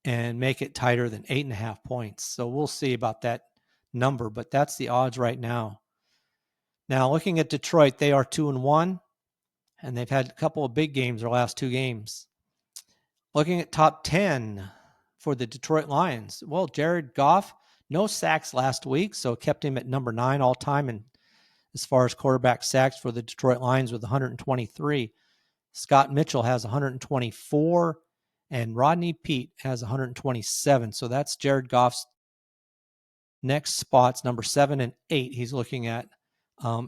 and make it tighter than 8.5 points. So we'll see about that number, but that's the odds right now. Now, looking at Detroit, they are 2-1, and they've had a couple of big games their last 2 games. Looking at top 10 for the Detroit Lions? Well, Jared Goff, no sacks last week, so kept him at number 9 all time and as far as quarterback sacks for the Detroit Lions with 123. Scott Mitchell has 124, and Rodney Peete has 127. So that's Jared Goff's next spots, number 7 and 8 he's looking at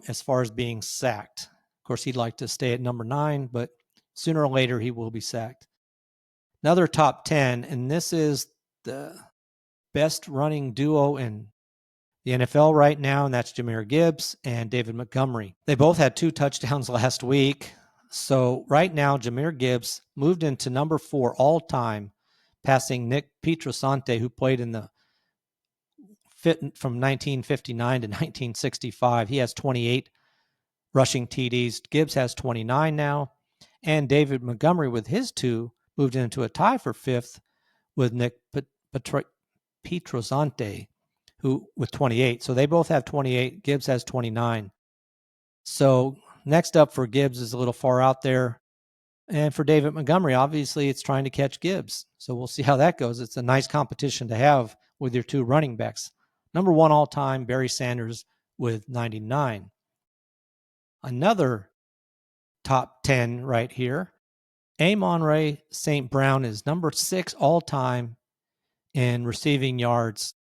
as far as being sacked. Of course, he'd like to stay at number 9, but sooner or later he will be sacked. Another top 10, and this is the best running duo in the NFL right now, and that's Jahmyr Gibbs and David Montgomery. They both had 2 touchdowns last week. So right now, Jahmyr Gibbs moved into number 4 all-time, passing Nick Pietrasante, who played in the from 1959 to 1965. He has 28 rushing TDs. Gibbs has 29 now. And David Montgomery, with his 2, moved into a tie for 5th with Nick Pietrasante, who with 28. So they both have 28. Gibbs has 29. So next up for Gibbs is a little far out there. And for David Montgomery, obviously it's trying to catch Gibbs. So we'll see how that goes. It's a nice competition to have with your 2 running backs. Number 1 all time, Barry Sanders with 99. Another top 10 right here. Amon-Ra St. Brown is number 6 all time in receiving yards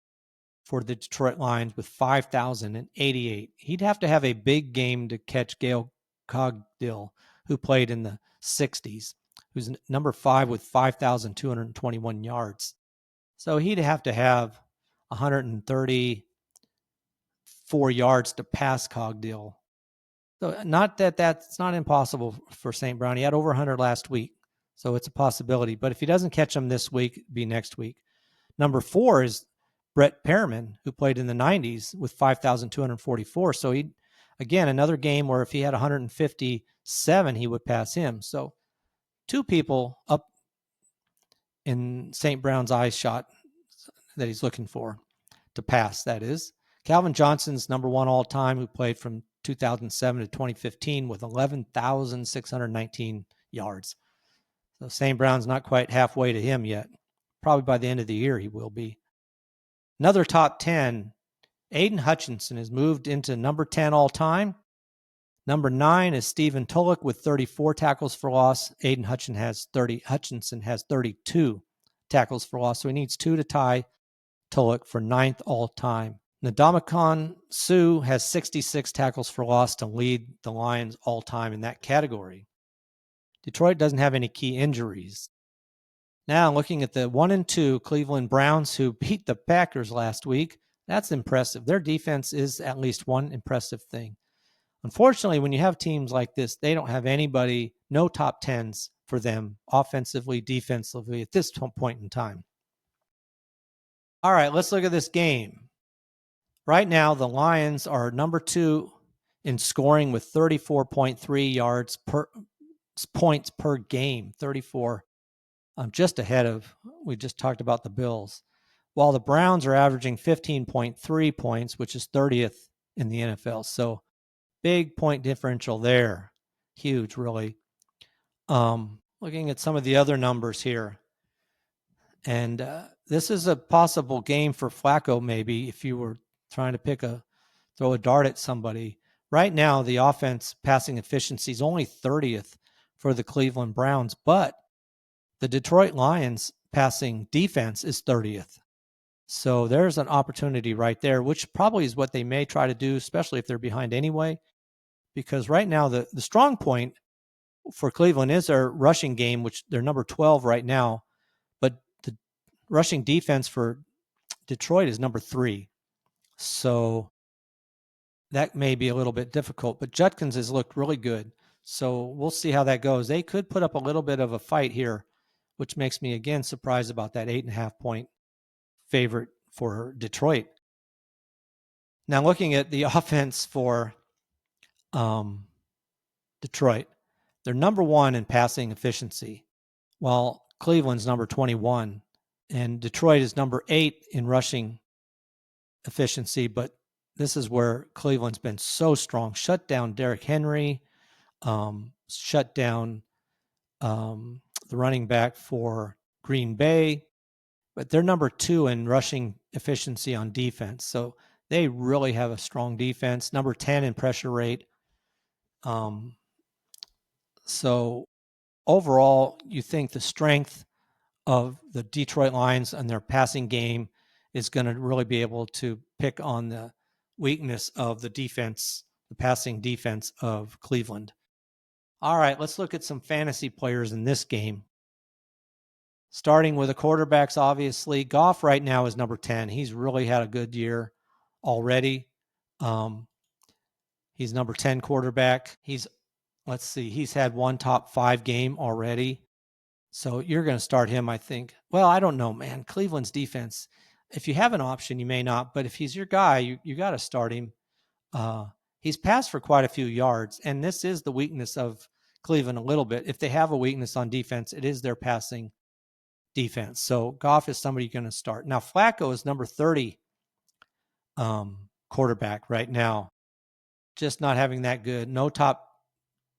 for the Detroit Lions with 5,088. He'd have to have a big game to catch Gail Cogdill, who played in the 60s, who's number 5 with 5,221 yards. So he'd have to have 134 yards to pass Cogdill. So not that that's not impossible for St. Brown. He had over 100 last week, so it's a possibility. But if he doesn't catch him this week, it'd be next week. Number 4 is Brett Perriman, who played in the 90s with 5,244. So he, again, another game where if he had 157, he would pass him. So 2 people up in St. Brown's eye shot that he's looking for to pass, that is. Calvin Johnson's number 1 all time, who played from 2007 to 2015 with 11,619 yards. So St. Brown's not quite halfway to him yet. Probably by the end of the year he will be. Another top 10, Aiden Hutchinson has moved into number 10 all time. Number 9 is Stephen Tulloch with 34 tackles for loss. Aiden Hutchinson has 32 tackles for loss, so he needs 2 to tie Tulloch for 9th all time. Ndamukong Suh has 66 tackles for loss to lead the Lions all time in that category. Detroit doesn't have any key injuries. Now, looking at the 1 and 2 Cleveland Browns, who beat the Packers last week, that's impressive. Their defense is at least one impressive thing. Unfortunately, when you have teams like this, they don't have anybody, no top 10s for them, offensively, defensively, at this point in time. All right, let's look at this game. Right now, the Lions are number 2 in scoring with 34.3 points per game, 34. Just ahead of, we just talked about the Bills. While the Browns are averaging 15.3 points, which is 30th in the NFL. So big point differential there. Huge, really. Looking at some of the other numbers here. And this is a possible game for Flacco, maybe, if you were trying to throw a dart at somebody. Right now, the offense passing efficiency is only 30th for the Cleveland Browns, but the Detroit Lions passing defense is 30th. So there's an opportunity right there, which probably is what they may try to do, especially if they're behind anyway. Because right now, the strong point for Cleveland is their rushing game, which they're number 12 right now. But the rushing defense for Detroit is number 3. So that may be a little bit difficult. But Judkins has looked really good. So we'll see how that goes. They could put up a little bit of a fight here, which makes me, again, surprised about that 8.5 point favorite for Detroit. Now, looking at the offense for Detroit, they're number 1 in passing efficiency, while Cleveland's number 21, and Detroit is number 8 in rushing efficiency. But this is where Cleveland's been so strong. Shut down Derrick Henry, shut down the running back for Green Bay, but they're number 2 in rushing efficiency on defense. So they really have a strong defense. Number 10 in pressure rate. So overall, you think the strength of the Detroit Lions and their passing game is going to really be able to pick on the weakness of the defense, the passing defense of Cleveland. All right, let's look at some fantasy players in this game. Starting with the quarterbacks, obviously, Goff right now is number 10. He's really had a good year already. He's number 10 quarterback. He's had one top 5 game already. So you're going to start him, I think. Well, I don't know, man. Cleveland's defense, if you have an option, you may not. But if he's your guy, you got to start him. He's passed for quite a few yards, and this is the weakness of Cleveland a little bit. If they have a weakness on defense, it is their passing defense. So Goff is somebody you're going to start. Now, Flacco is number 30 quarterback right now. Just not having that good. No top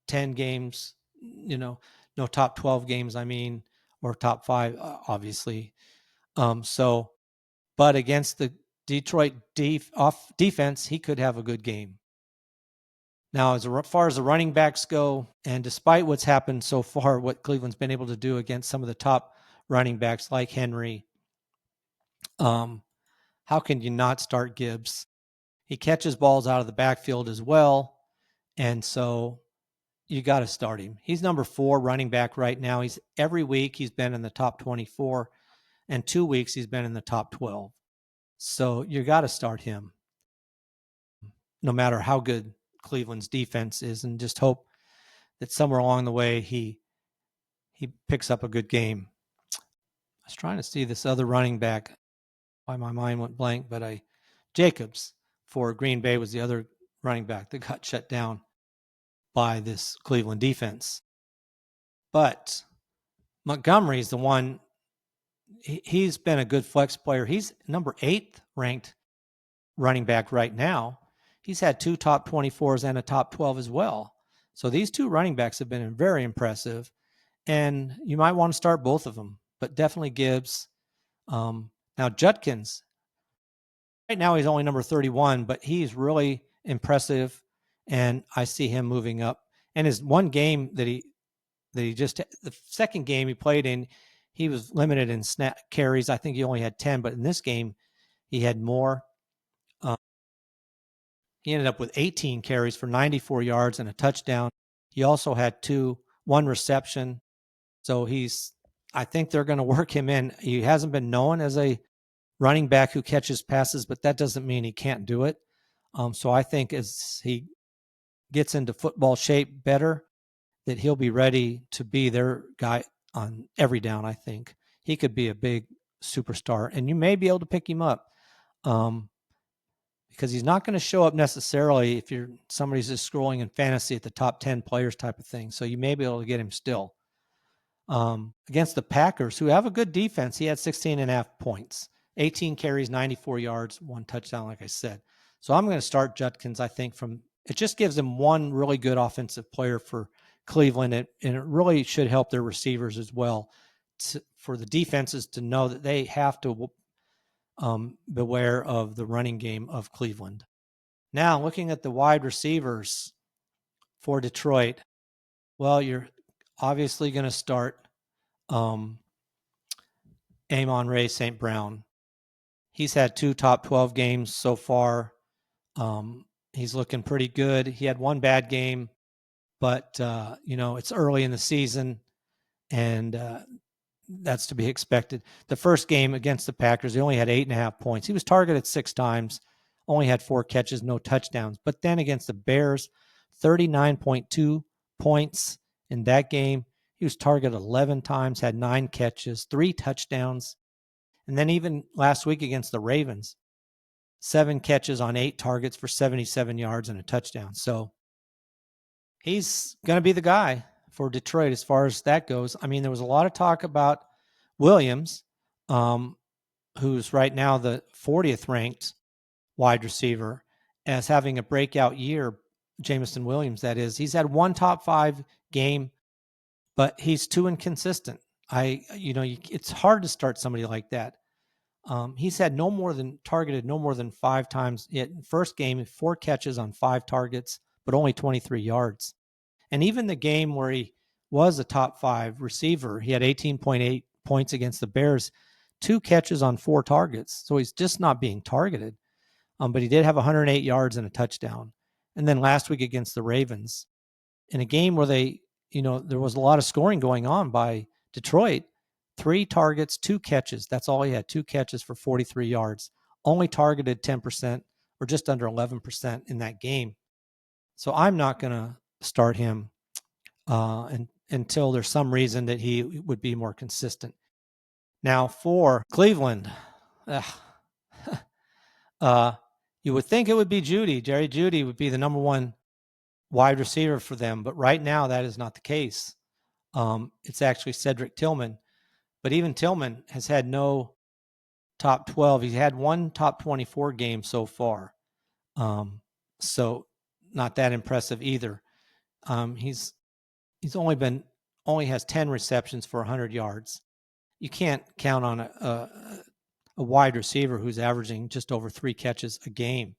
10 games, no top 12 games, or top 5, obviously. But against the Detroit defense, he could have a good game. Now, as far as the running backs go, and despite what's happened so far, what Cleveland's been able to do against some of the top running backs like Henry, how can you not start Gibbs? He catches balls out of the backfield as well, and so you got to start him. He's number 4 running back right now. Every week he's been in the top 24, and 2 weeks he's been in the top 12. So you got to start him, no matter how good Cleveland's defense is, and just hope that somewhere along the way he picks up a good game. I was trying to see this other running back. Why my mind went blank, but Jacobs for Green Bay was the other running back that got shut down by this Cleveland defense. But Montgomery's the one. He's been a good flex player. He's number 8 ranked running back right now. He's had 2 top 24s and a top 12 as well. So these 2 running backs have been very impressive, and you might want to start both of them, but definitely Gibbs. Now Judkins, right now he's only number 31, but he's really impressive, and I see him moving up. And his one game the second game he played in, he was limited in snap carries. I think he only had 10, but in this game he had more. He ended up with 18 carries for 94 yards and a touchdown. He also had 1 reception. So I think they're going to work him in. He hasn't been known as a running back who catches passes, but that doesn't mean he can't do it. So I think as he gets into football shape better, that he'll be ready to be their guy on every down. I think he could be a big superstar, and you may be able to pick him up because he's not going to show up necessarily if somebody's just scrolling in fantasy at the top 10 players type of thing. So you may be able to get him still. Against the Packers, who have a good defense, he had 16.5 points, 18 carries, 94 yards, 1 touchdown, like I said. So I'm going to start Judkins, I think, it just gives them one really good offensive player for Cleveland, and it really should help their receivers as well for the defenses to know that they have to beware of the running game of Cleveland. Now, looking at the wide receivers for Detroit, well, you're obviously going to start Amon-Ra St. Brown. He's had 2 top 12 games so far. He's looking pretty good. He had 1 bad game, but it's early in the season, and that's to be expected. The first game against the Packers, he only had 8.5 points. He was targeted 6 times, only had 4 catches, no touchdowns. But then against the Bears, 39.2 points in that game. He was targeted 11 times, had 9 catches, 3 touchdowns. And then even last week against the Ravens, 7 catches on 8 targets for 77 yards and a touchdown. So he's going to be the guy for Detroit as far as that goes. I mean, there was a lot of talk about Williams, who's right now the 40th ranked wide receiver, as having a breakout year. Jameson Williams, that is. He's had 1 top 5 game, but he's too inconsistent. It's hard to start somebody like that. He's had targeted no more than 5 times. In first game, 4 catches on 5 targets, but only 23 yards. And even the game where he was a top 5 receiver, he had 18.8 points against the Bears, 2 catches on 4 targets. So he's just not being targeted. But he did have 108 yards and a touchdown. And then last week against the Ravens, in a game where there was a lot of scoring going on by Detroit, 3 targets, 2 catches. That's all he had, 2 catches for 43 yards. Only targeted 10% or just under 11% in that game. So I'm not going to start him until there's some reason that he would be more consistent. Now for Cleveland, you would think it would be Jeudy. Jerry Jeudy would be the number 1 wide receiver for them, but right now that is not the case. It's actually Cedric Tillman, but even Tillman has had no top 12. He's had 1 top 24 game so far. So not that impressive either. He's only has 10 receptions for 100 yards. You can't count on a wide receiver who's averaging just over 3 catches a game.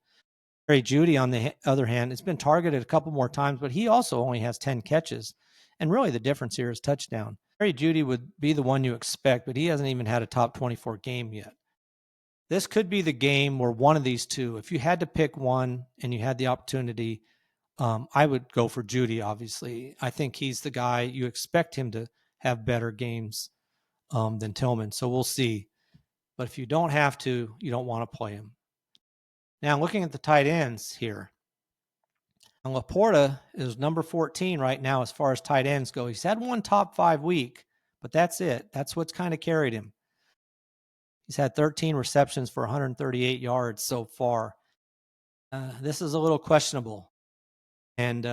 Jerry Jeudy, on the other hand, it's been targeted a couple more times, but he also only has 10 catches. And really the difference here is touchdown. Jerry Jeudy would be the one you expect, but he hasn't even had a top 24 game yet. This could be the game where one of these two, if you had to pick one and you had the opportunity, I would go for Jeudy, obviously. I think he's the guy. You expect him to have better games than Tillman, so we'll see. But if you don't have to, you don't want to play him. Now, looking at the tight ends here, Laporta is number 14 right now as far as tight ends go. He's had 1 top 5 week, but that's it. That's what's kind of carried him. He's had 13 receptions for 138 yards so far. This is a little questionable. And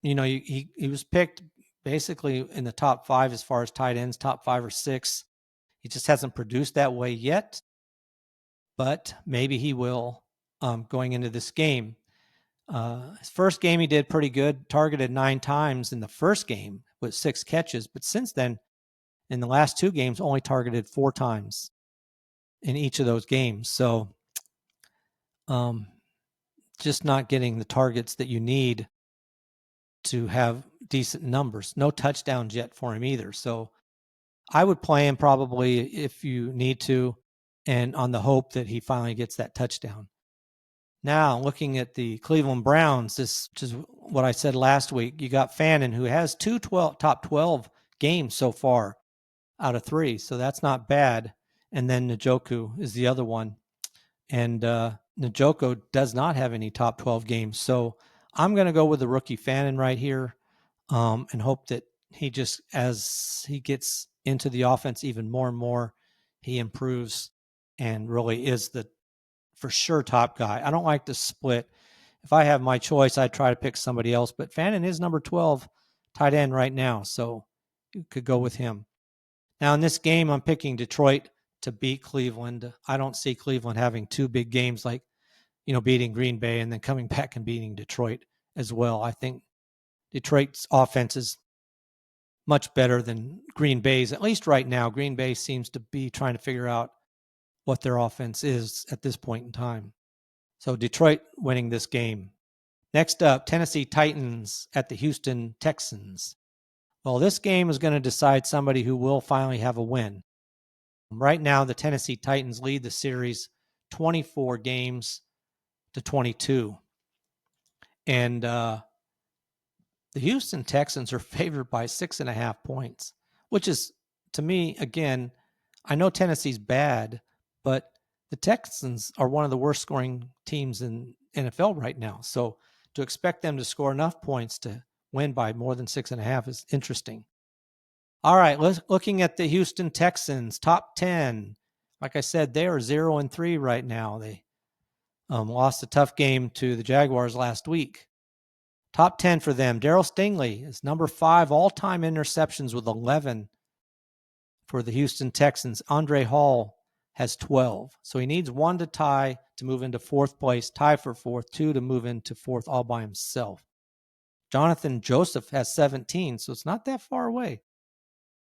he was picked basically in the top 5 as far as tight ends, top 5 or 6. He just hasn't produced that way yet, but maybe he will going into this game. His first game, he did pretty good, targeted 9 times in the first game with 6 catches. But since then, in the last 2 games, only targeted 4 times in each of those games. So just not getting the targets that you need to have decent numbers. No touchdowns yet for him either. So I would play him probably if you need to, and on the hope that he finally gets that touchdown. Now, looking at the Cleveland Browns, this is what I said last week. You got Fannin, who has 2 top 12 games so far out of 3, so that's not bad. And then Njoku is the other one. And Njoku does not have any top 12 games. So I'm going to go with the rookie Fannin right here and hope that he just, as he gets into the offense even more and more, he improves and really is the for sure top guy. I don't like to split. If I have my choice, I'd try to pick somebody else, but Fannin is number 12 tight end right now, so you could go with him. Now in this game, I'm picking Detroit to beat Cleveland. I don't see Cleveland having 2 big games like, beating Green Bay and then coming back and beating Detroit as well. I think Detroit's offense is much better than Green Bay's, at least right now. Green Bay seems to be trying to figure out what their offense is at this point in time. So Detroit winning this game. Next up, Tennessee Titans at the Houston Texans. Well, this game is going to decide somebody who will finally have a win. Right now, the Tennessee Titans lead the series 24 games to 22. And the Houston Texans are favored by 6.5 points, which is, to me, again, I know Tennessee's bad, but the Texans are one of the worst scoring teams in NFL right now. So to expect them to score enough points to win by more than 6.5 is interesting. All right, looking at the Houston Texans, top 10. Like I said, they are 0-3 right now. They lost a tough game to the Jaguars last week. Top 10 for them. Darryl Stingley is number 5 all-time interceptions with 11 for the Houston Texans. Andre Hall has 12. So he needs 1 to tie to move into 4th place, tie for 4th, 2 to move into 4th all by himself. Jonathan Joseph has 17, so it's not that far away.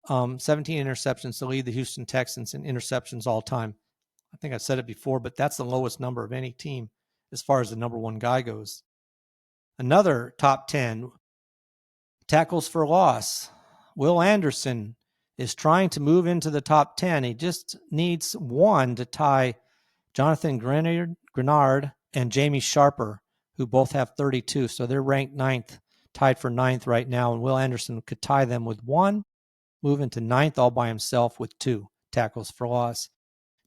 17 interceptions to lead the Houston Texans in interceptions all time. I think I said it before, but that's the lowest number of any team as far as the number one guy goes. Another top 10 tackles for loss. Will Anderson is trying to move into the top 10. He just needs one to tie Jonathan Grenard and Jamie Sharper, who both have 32. So they're ranked ninth, tied for ninth right now. And Will Anderson could tie them with one, move into ninth all by himself with 2 tackles for loss.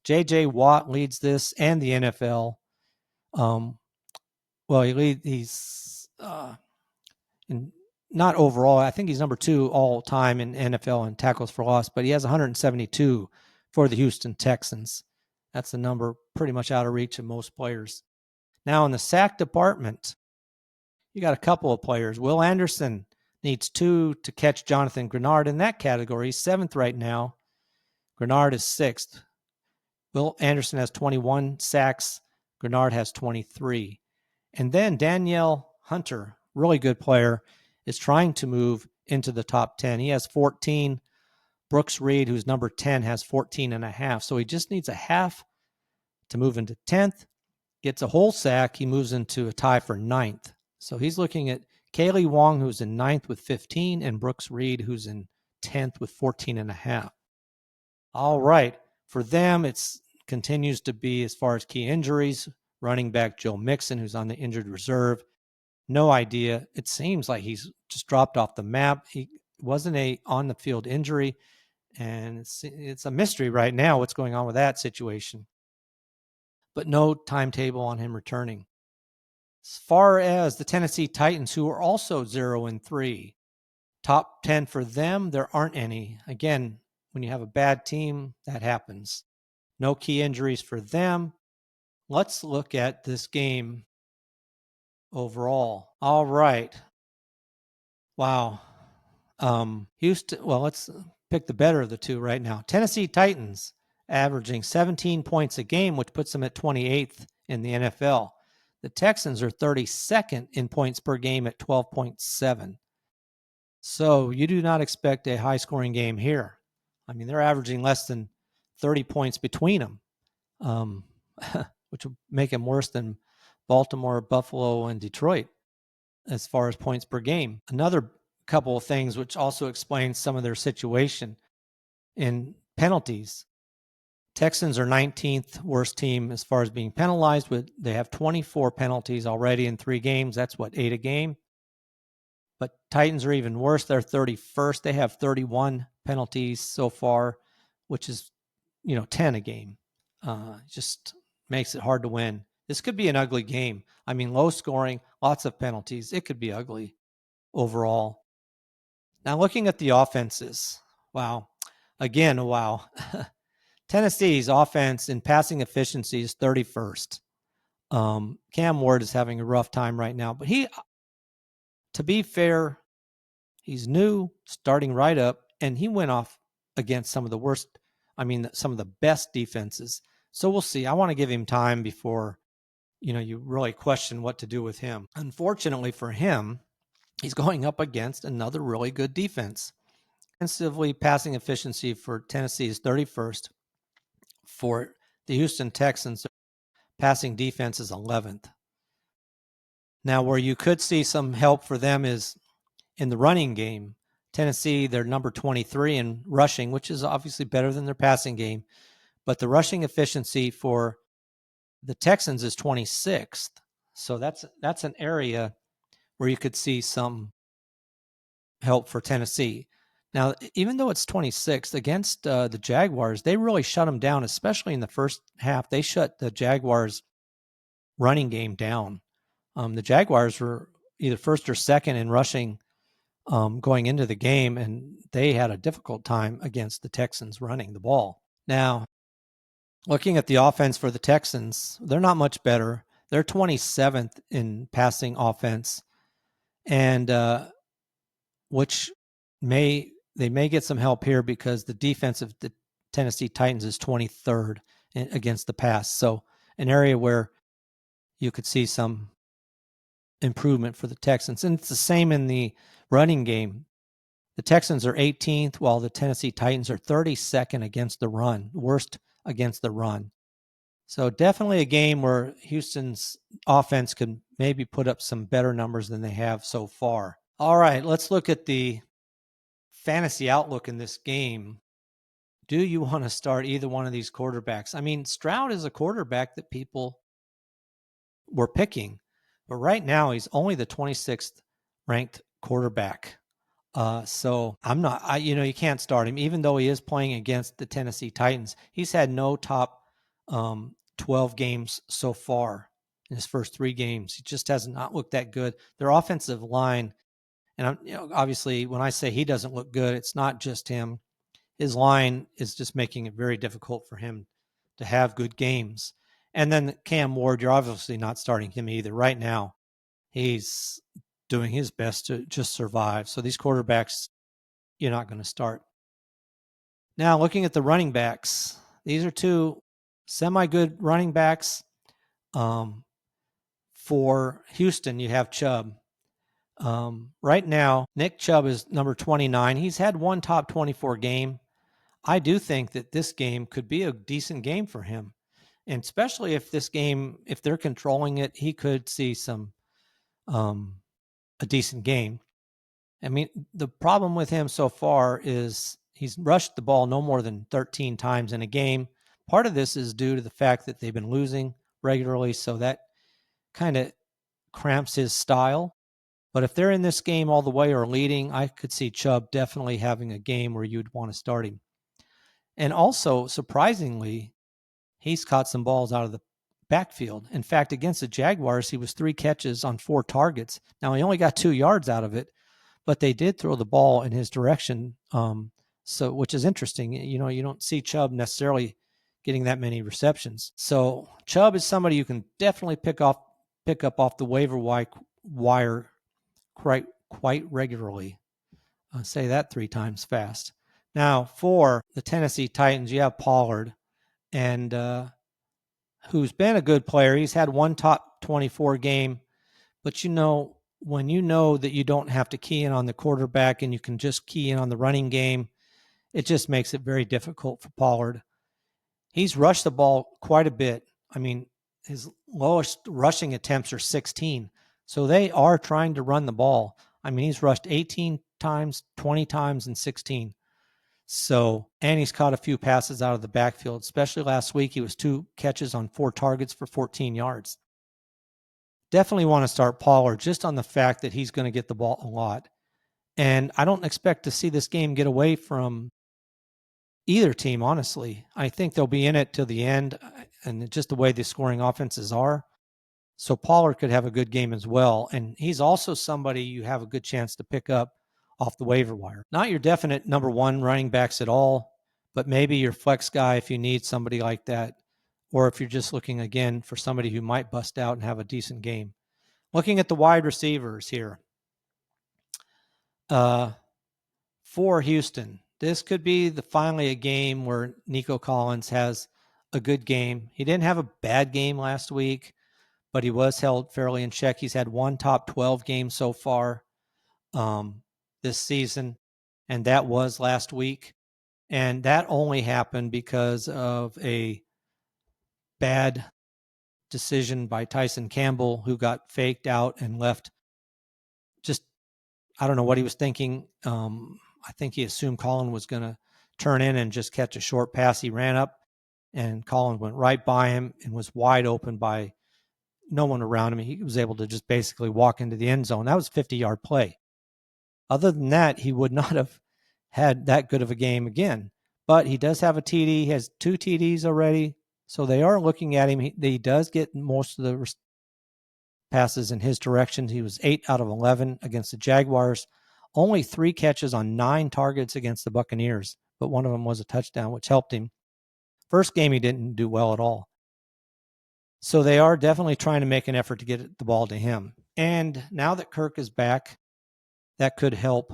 J.J. Watt leads this and the NFL. He's not overall. I think he's number 2 all time in NFL in tackles for loss, but he has 172 for the Houston Texans. That's a number pretty much out of reach of most players. Now in the sack department, you got a couple of players. Will Anderson needs 2 to catch Jonathan Grenard in that category. He's 7th right now. Grenard is 6th. Will Anderson has 21 sacks. Grenard has 23. And then Danielle Hunter, really good player, is trying to move into the top 10. He has 14. Brooks Reed, who's number 10, has 14 and a half. So he just needs a half to move into 10th. Gets a whole sack. He moves into a tie for 9th. So he's looking at Kaylee Wong, who's in 9th with 15, and Brooks Reed, who's in 10th with 14 and a half. All right. For them, it continues to be, as far as key injuries, running back Joe Mixon, who's on the injured reserve. No idea. It seems like he's just dropped off the map. He wasn't a on-the-field injury, and it's a mystery right now what's going on with that situation. But no timetable on him returning. As far as the Tennessee Titans, who are also 0-3, top 10 for them, there aren't any. Again, when you have a bad team, that happens. No key injuries for them. Let's look at this game overall. All right. Wow. Houston, well, let's pick the better of the two right now. Tennessee Titans averaging 17 points a game, which puts them at 28th in the NFL. The Texans are 32nd in points per game at 12.7. So you do not expect a high-scoring game here. I mean, they're averaging less than 30 points between them, which will make them worse than Baltimore, Buffalo, and Detroit as far as points per game. Another couple of things which also explains some of their situation in penalties. Texans are 19th worst team as far as being penalized. They have 24 penalties already in 3 games. That's 8 a game. But Titans are even worse. They're 31st. They have 31 penalties so far, which is, 10 a game. Just makes it hard to win. This could be an ugly game. I mean, low scoring, lots of penalties. It could be ugly overall. Now, looking at the offenses, wow. Again, wow. Tennessee's offense in passing efficiency is 31st. Cam Ward is having a rough time right now, but to be fair, he's new, starting right up, and he went off against some of the best defenses. So we'll see. I want to give him time before, you really question what to do with him. Unfortunately for him, he's going up against another really good defense. Offensively, passing efficiency for Tennessee is 31st. For the Houston Texans, passing defense is 11th. Now, where you could see some help for them is in the running game. Tennessee, they're number 23 in rushing, which is obviously better than their passing game. But the rushing efficiency for the Texans is 26th. So that's an area where you could see some help for Tennessee. Now, even though it's 26th against the Jaguars, they really shut them down, especially in the first half. They shut the Jaguars' running game down. The Jaguars were either first or second in rushing going into the game, and they had a difficult time against the Texans running the ball. Now, looking at the offense for the Texans, they're not much better. They're 27th in passing offense, and they may get some help here because the defense of the Tennessee Titans is 23rd against the pass. So an area where you could see some improvement for the Texans. And it's the same in the running game. The Texans are 18th, while the Tennessee Titans are 32nd against the run, worst against the run. So definitely a game where Houston's offense could maybe put up some better numbers than they have so far. All right, let's look at the fantasy outlook in this game. Do you want to start either one of these quarterbacks? I mean, Stroud is a quarterback that people were picking, but right now he's only the 26th ranked quarterback. So I'm not, you can't start him, even though he is playing against the Tennessee Titans. He's had no top 12 games so far in his first 3 games. He just has not looked that good. Their offensive line, and obviously when I say he doesn't look good, it's not just him. His line is just making it very difficult for him to have good games. And then Cam Ward, you're obviously not starting him either. Right now, he's doing his best to just survive. So these quarterbacks, you're not going to start. Now, looking at the running backs, these are 2 semi-good running backs. For Houston, you have Chubb. Right now, Nick Chubb is number 29. He's had 1 top 24 game. I do think that this game could be a decent game for him. And especially if this game, if they're controlling it, he could see a decent game. I mean, the problem with him so far is he's rushed the ball no more than 13 times in a game. Part of this is due to the fact that they've been losing regularly, so that kind of cramps his style. But if they're in this game all the way or leading, I could see Chubb definitely having a game where you'd want to start him. And also, surprisingly, he's caught some balls out of the backfield. In fact, against the Jaguars, he was 3 catches on 4 targets. Now, he only got 2 yards out of it, but they did throw the ball in his direction, which is interesting. You don't see Chubb necessarily getting that many receptions. So Chubb is somebody you can definitely pick up off the waiver wire quite regularly. I'll say that 3 times fast. Now, for the Tennessee Titans, you have Pollard, and who's been a good player. He's had 1 top 24 game, but when you know that you don't have to key in on the quarterback and you can just key in on the running game, it just makes it very difficult for Pollard. He's rushed the ball quite a bit. I mean, his lowest rushing attempts are 16. So they are trying to run the ball. I mean, he's rushed 18 times, 20 times, and 16. So, and he's caught a few passes out of the backfield, especially last week. He was 2 catches on 4 targets for 14 yards. Definitely want to start Pollard just on the fact that he's going to get the ball a lot. And I don't expect to see this game get away from either team, honestly. I think they'll be in it till the end, and just the way the scoring offenses are. So Pollard could have a good game as well. And he's also somebody you have a good chance to pick up off the waiver wire. Not your definite number 1 running backs at all, but maybe your flex guy if you need somebody like that, or if you're just looking again for somebody who might bust out and have a decent game. Looking at the wide receivers here. For Houston, this could be finally a game where Nico Collins has a good game. He didn't have a bad game last week, but he was held fairly in check. He's had 1 top 12 game so far this season, and that was last week. And that only happened because of a bad decision by Tyson Campbell, who got faked out and left. Just, I don't know what he was thinking. I think he assumed Colin was going to turn in and just catch a short pass. He ran up, and Colin went right by him and was wide open by no one around him. He was able to just basically walk into the end zone. That was a 50-yard play. Other than that, he would not have had that good of a game again. But he does have a TD. He has 2 TDs already. So they are looking at him. He does get most of the passes in his direction. He was 8 out of 11 against the Jaguars. Only 3 catches on 9 targets against the Buccaneers, but one of them was a touchdown, which helped him. First game, he didn't do well at all. So they are definitely trying to make an effort to get the ball to him. And now that Kirk is back, that could help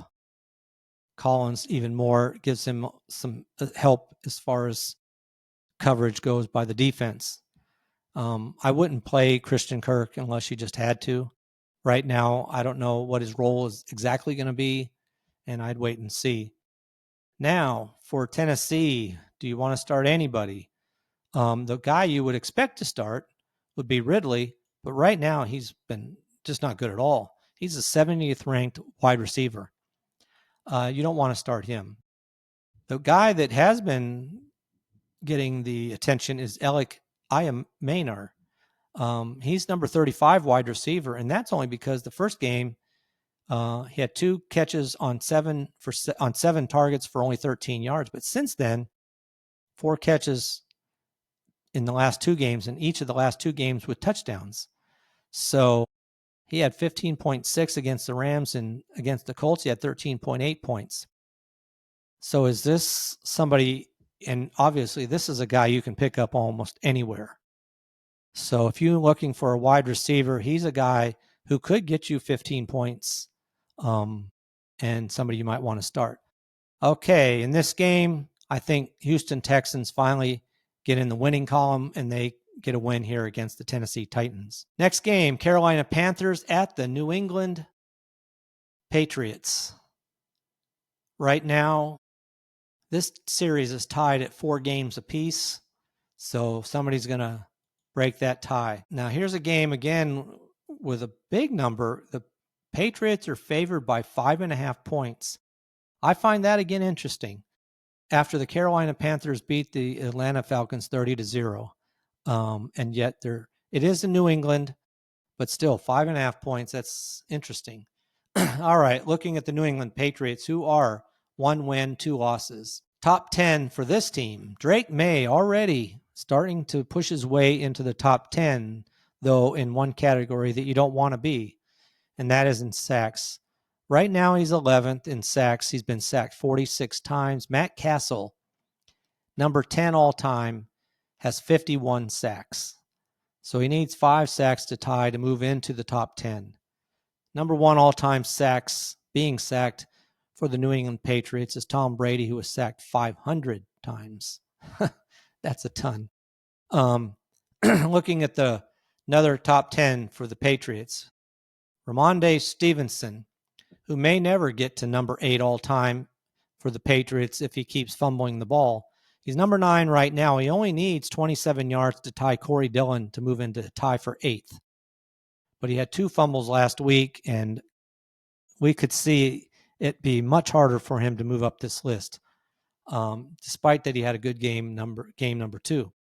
Collins even more, gives him some help as far as coverage goes by the defense. I wouldn't play Christian Kirk unless you just had to. Right now, I don't know what his role is exactly going to be, and I'd wait and see. Now, for Tennessee, do you want to start anybody? The guy you would expect to start would be Ridley, but right now he's been just not good at all. He's the 70th ranked wide receiver. You don't want to start him. The guy that has been getting the attention is Alec Maynard. He's number 35 wide receiver, and that's only because the first game he had 2 catches on 7 targets for only 13 yards. But since then, 4 catches in the last 2 games, and each of the last 2 games with touchdowns. So he had 15.6 against the Rams, and against the Colts, he had 13.8 points. So is this somebody, and obviously this is a guy you can pick up almost anywhere. So if you're looking for a wide receiver, he's a guy who could get you 15 points and somebody you might want to start. Okay, in this game, I think Houston Texans finally get in the winning column, and they get a win here against the Tennessee Titans. Next game, Carolina Panthers at the New England Patriots. Right now, this series is tied at 4 games apiece, so somebody's going to break that tie. Now, here's a game, again, with a big number. The Patriots are favored by 5.5 points. I find that, again, interesting. After the Carolina Panthers beat the Atlanta Falcons 30-0. And yet it is in New England, but still 5.5 points. That's interesting. All right, looking at the New England Patriots, who are 1 win, 2 losses. Top 10 for this team. Drake May already starting to push his way into the top 10, though in one category that you don't want to be, and that is in sacks. Right now he's 11th in sacks. He's been sacked 46 times. Matt Castle, number 10 all time, has 51 sacks. So he needs 5 sacks to tie to move into the top 10. Number 1 all-time sacks, being sacked for the New England Patriots, is Tom Brady, who was sacked 500 times. That's a ton. Looking at another top 10 for the Patriots, Ramondre Stevenson, who may never get to number 8 all-time for the Patriots if he keeps fumbling the ball. He's number 9 right now. He only needs 27 yards to tie Corey Dillon to move into the tie for 8th. But he had 2 fumbles last week, and we could see it be much harder for him to move up this list, despite that he had a good game number 2.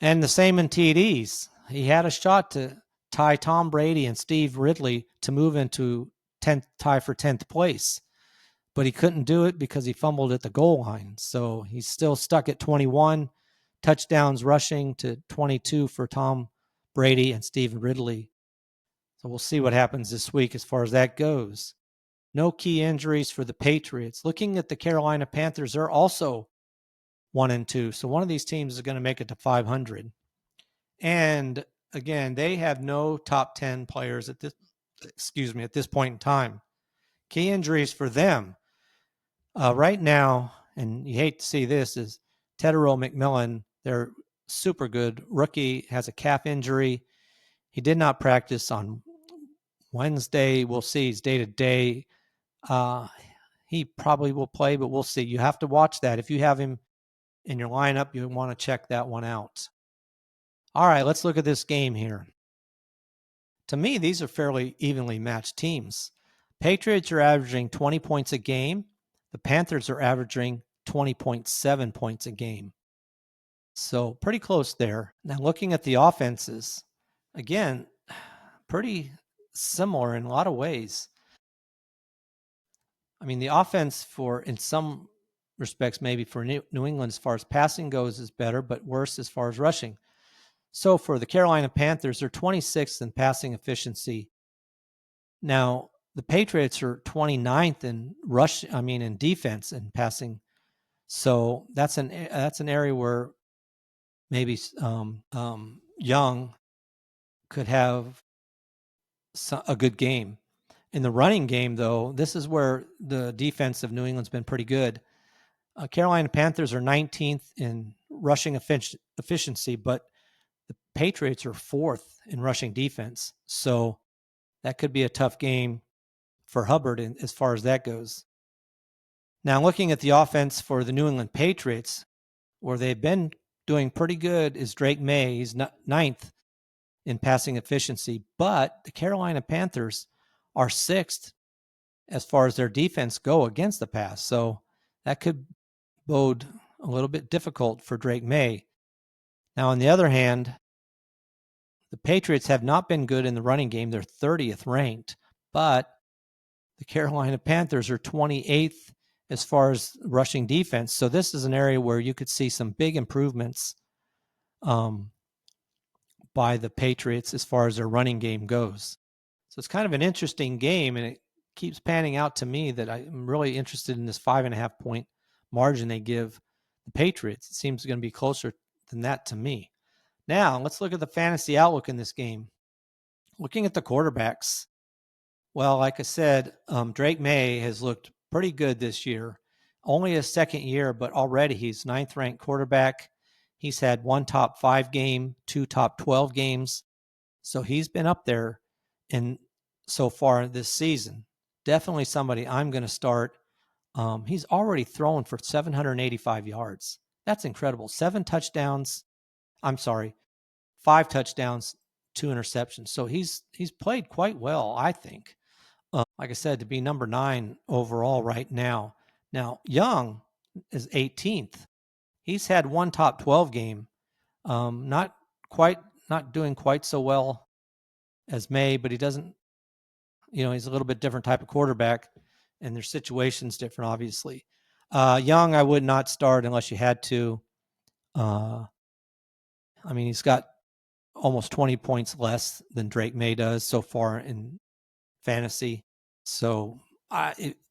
And the same in TDs. He had a shot to tie Tom Brady and Steve Ridley to move into tie for 10th place, but he couldn't do it because he fumbled at the goal line. So he's still stuck at 21 touchdowns rushing to 22 for Tom Brady and Steve Ridley. So we'll see what happens this week as far as that goes. No key injuries for the Patriots. Looking at the Carolina Panthers, they're also 1-2. So one of these teams is going to make it to 500. And again, they have no top 10 players at this point in time. Key injuries for them right now, and you hate to see this, is Tedero McMillan, their super good rookie, has a calf injury. He did not practice on Wednesday. We'll see. He's day to day. He probably will play, but we'll see. You have to watch that. If you have him in your lineup, you want to check that one out. All right, let's look at this game here. To me, these are fairly evenly matched teams. Patriots are averaging 20 points a game. The Panthers are averaging 20.7 points a game. So pretty close there. Now looking at the offenses, again, pretty similar in a lot of ways. I mean, the offense in some respects, maybe for New England as far as passing goes is better, but worse as far as rushing. So for the Carolina Panthers, they're 26th in passing efficiency. Now, the Patriots are 29th in defense and passing. So that's an area where maybe Young could have a good game. In the running game, though, this is where the defense of New England's been pretty good. Carolina Panthers are 19th in rushing efficiency, but the Patriots are 4th in rushing defense. So that could be a tough game for Hubbard as far as that goes. Now, looking at the offense for the New England Patriots, where they've been doing pretty good, is Drake May. He's ninth in passing efficiency, but the Carolina Panthers are sixth as far as their defense go against the pass. So that could bode a little bit difficult for Drake May. Now, on the other hand, the Patriots have not been good in the running game. They're 30th ranked, but the Carolina Panthers are 28th as far as rushing defense. So this is an area where you could see some big improvements by the Patriots as far as their running game goes. So it's kind of an interesting game, and it keeps panning out to me that I'm really interested in this 5.5 point margin they give the Patriots. It seems going to be closer than that to me. Now, let's look at the fantasy outlook in this game. Looking at the quarterbacks, well, like I said, Drake May has looked pretty good this year. Only his second year, but already he's 9th-ranked quarterback. He's had 1 top 5 game, 2 top 12 games. So he's been up there in so far this season. Definitely somebody I'm going to start. He's already thrown for 785 yards. That's incredible. 5 touchdowns, 2 interceptions. So he's played quite well, I think. Like I said, to be number 9 overall right now. Now, Young is 18th. He's had 1 top 12 game. Not doing quite so well as May, but he doesn't, he's a little bit different type of quarterback, and their situation's different, obviously. Young, I would not start unless you had to. He's got almost 20 points less than Drake May does so far in fantasy. So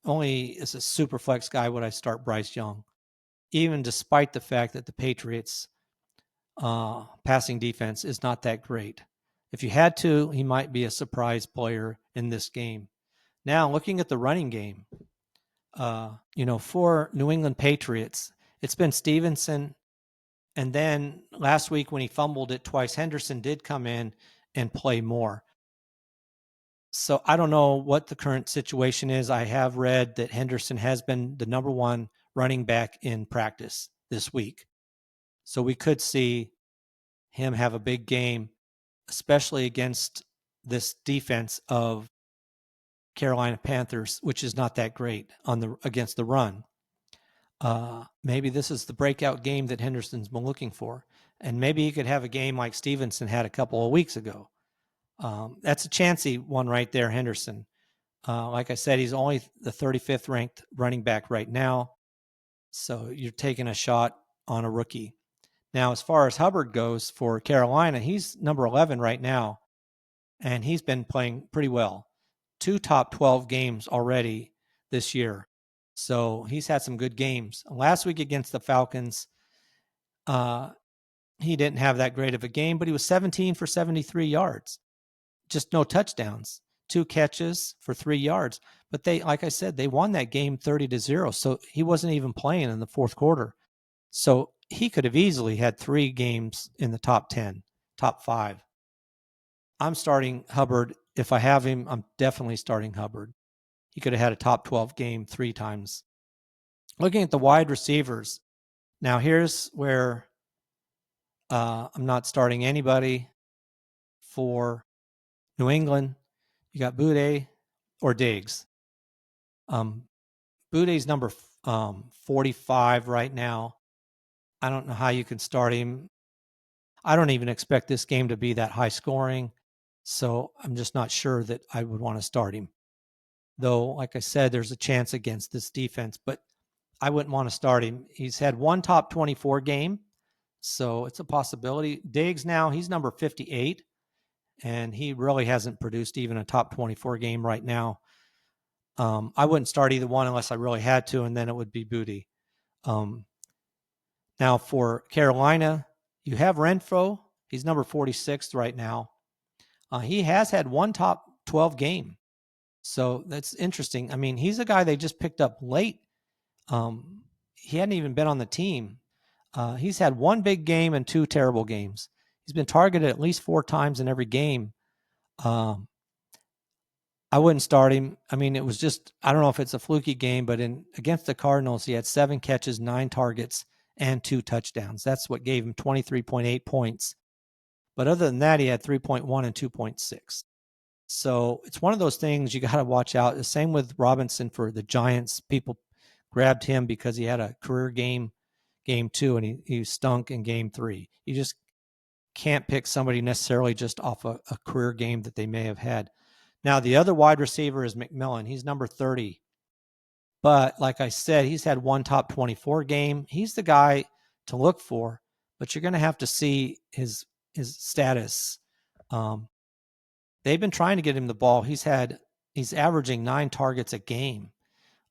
only as a super flex guy would I start Bryce Young, even despite the fact that the Patriots passing defense is not that great. If you had to, he might be a surprise player in this game. Now, looking at the running game, for New England Patriots, it's been Stevenson. And then last week when he fumbled it twice, Henderson did come in and play more. So I don't know what the current situation is. I have read that Henderson has been the number 1 running back in practice this week. So we could see him have a big game, especially against this defense of Carolina Panthers, which is not that great against the run. Maybe this is the breakout game that Henderson's been looking for. And maybe he could have a game like Stevenson had a couple of weeks ago. That's a chancy one right there, Henderson. Like I said, he's only the 35th ranked running back right now. So you're taking a shot on a rookie. Now, as far as Hubbard goes for Carolina, he's number 11 right now, and he's been playing pretty well. 2 top 12 games already this year. So he's had some good games. Last week against the Falcons, he didn't have that great of a game, but he was 17 for 73 yards. Just no touchdowns, 2 catches for 3 yards. But like I said, they won that game 30-0. So he wasn't even playing in the fourth quarter. So he could have easily had 3 games in the top 10, top 5. I'm starting Hubbard. If I have him, I'm definitely starting Hubbard. He could have had a top 12 game 3 times. Looking at the wide receivers. Now here's where I'm not starting anybody for New England. You got Boutte or Diggs. Boutte's number 45 right now. I don't know how you can start him. I don't even expect this game to be that high scoring, so I'm just not sure that I would want to start him. Though, like I said, there's a chance against this defense, but I wouldn't want to start him. He's had 1 top 24 game, so it's a possibility. Diggs now, he's number 58, and he really hasn't produced even a top 24 game right now. I wouldn't start either one unless I really had to, and then it would be Boutte. Now for Carolina, you have Renfro. He's number 46 right now. He has had 1 top 12 game. So that's interesting. He's a guy they just picked up late. He hadn't even been on the team. He's had 1 big game and 2 terrible games. He's been targeted at least 4 times in every game. I wouldn't start him. I mean, it was just, I don't know if it's a fluky game, but against the Cardinals, he had 7 catches, 9 targets, and 2 touchdowns. That's what gave him 23.8 points. But other than that, he had 3.1 and 2.6. So it's one of those things you got to watch out. The same with Robinson for the Giants. People grabbed him because he had a career game 2, and he stunk in game 3. You just can't pick somebody necessarily just off a career game that they may have had. Now, the other wide receiver is McMillan. He's number 30. But like I said, he's had one top 24 game. He's the guy to look for, but you're going to have to see his status. They've been trying to get him the ball. He's averaging 9 targets a game.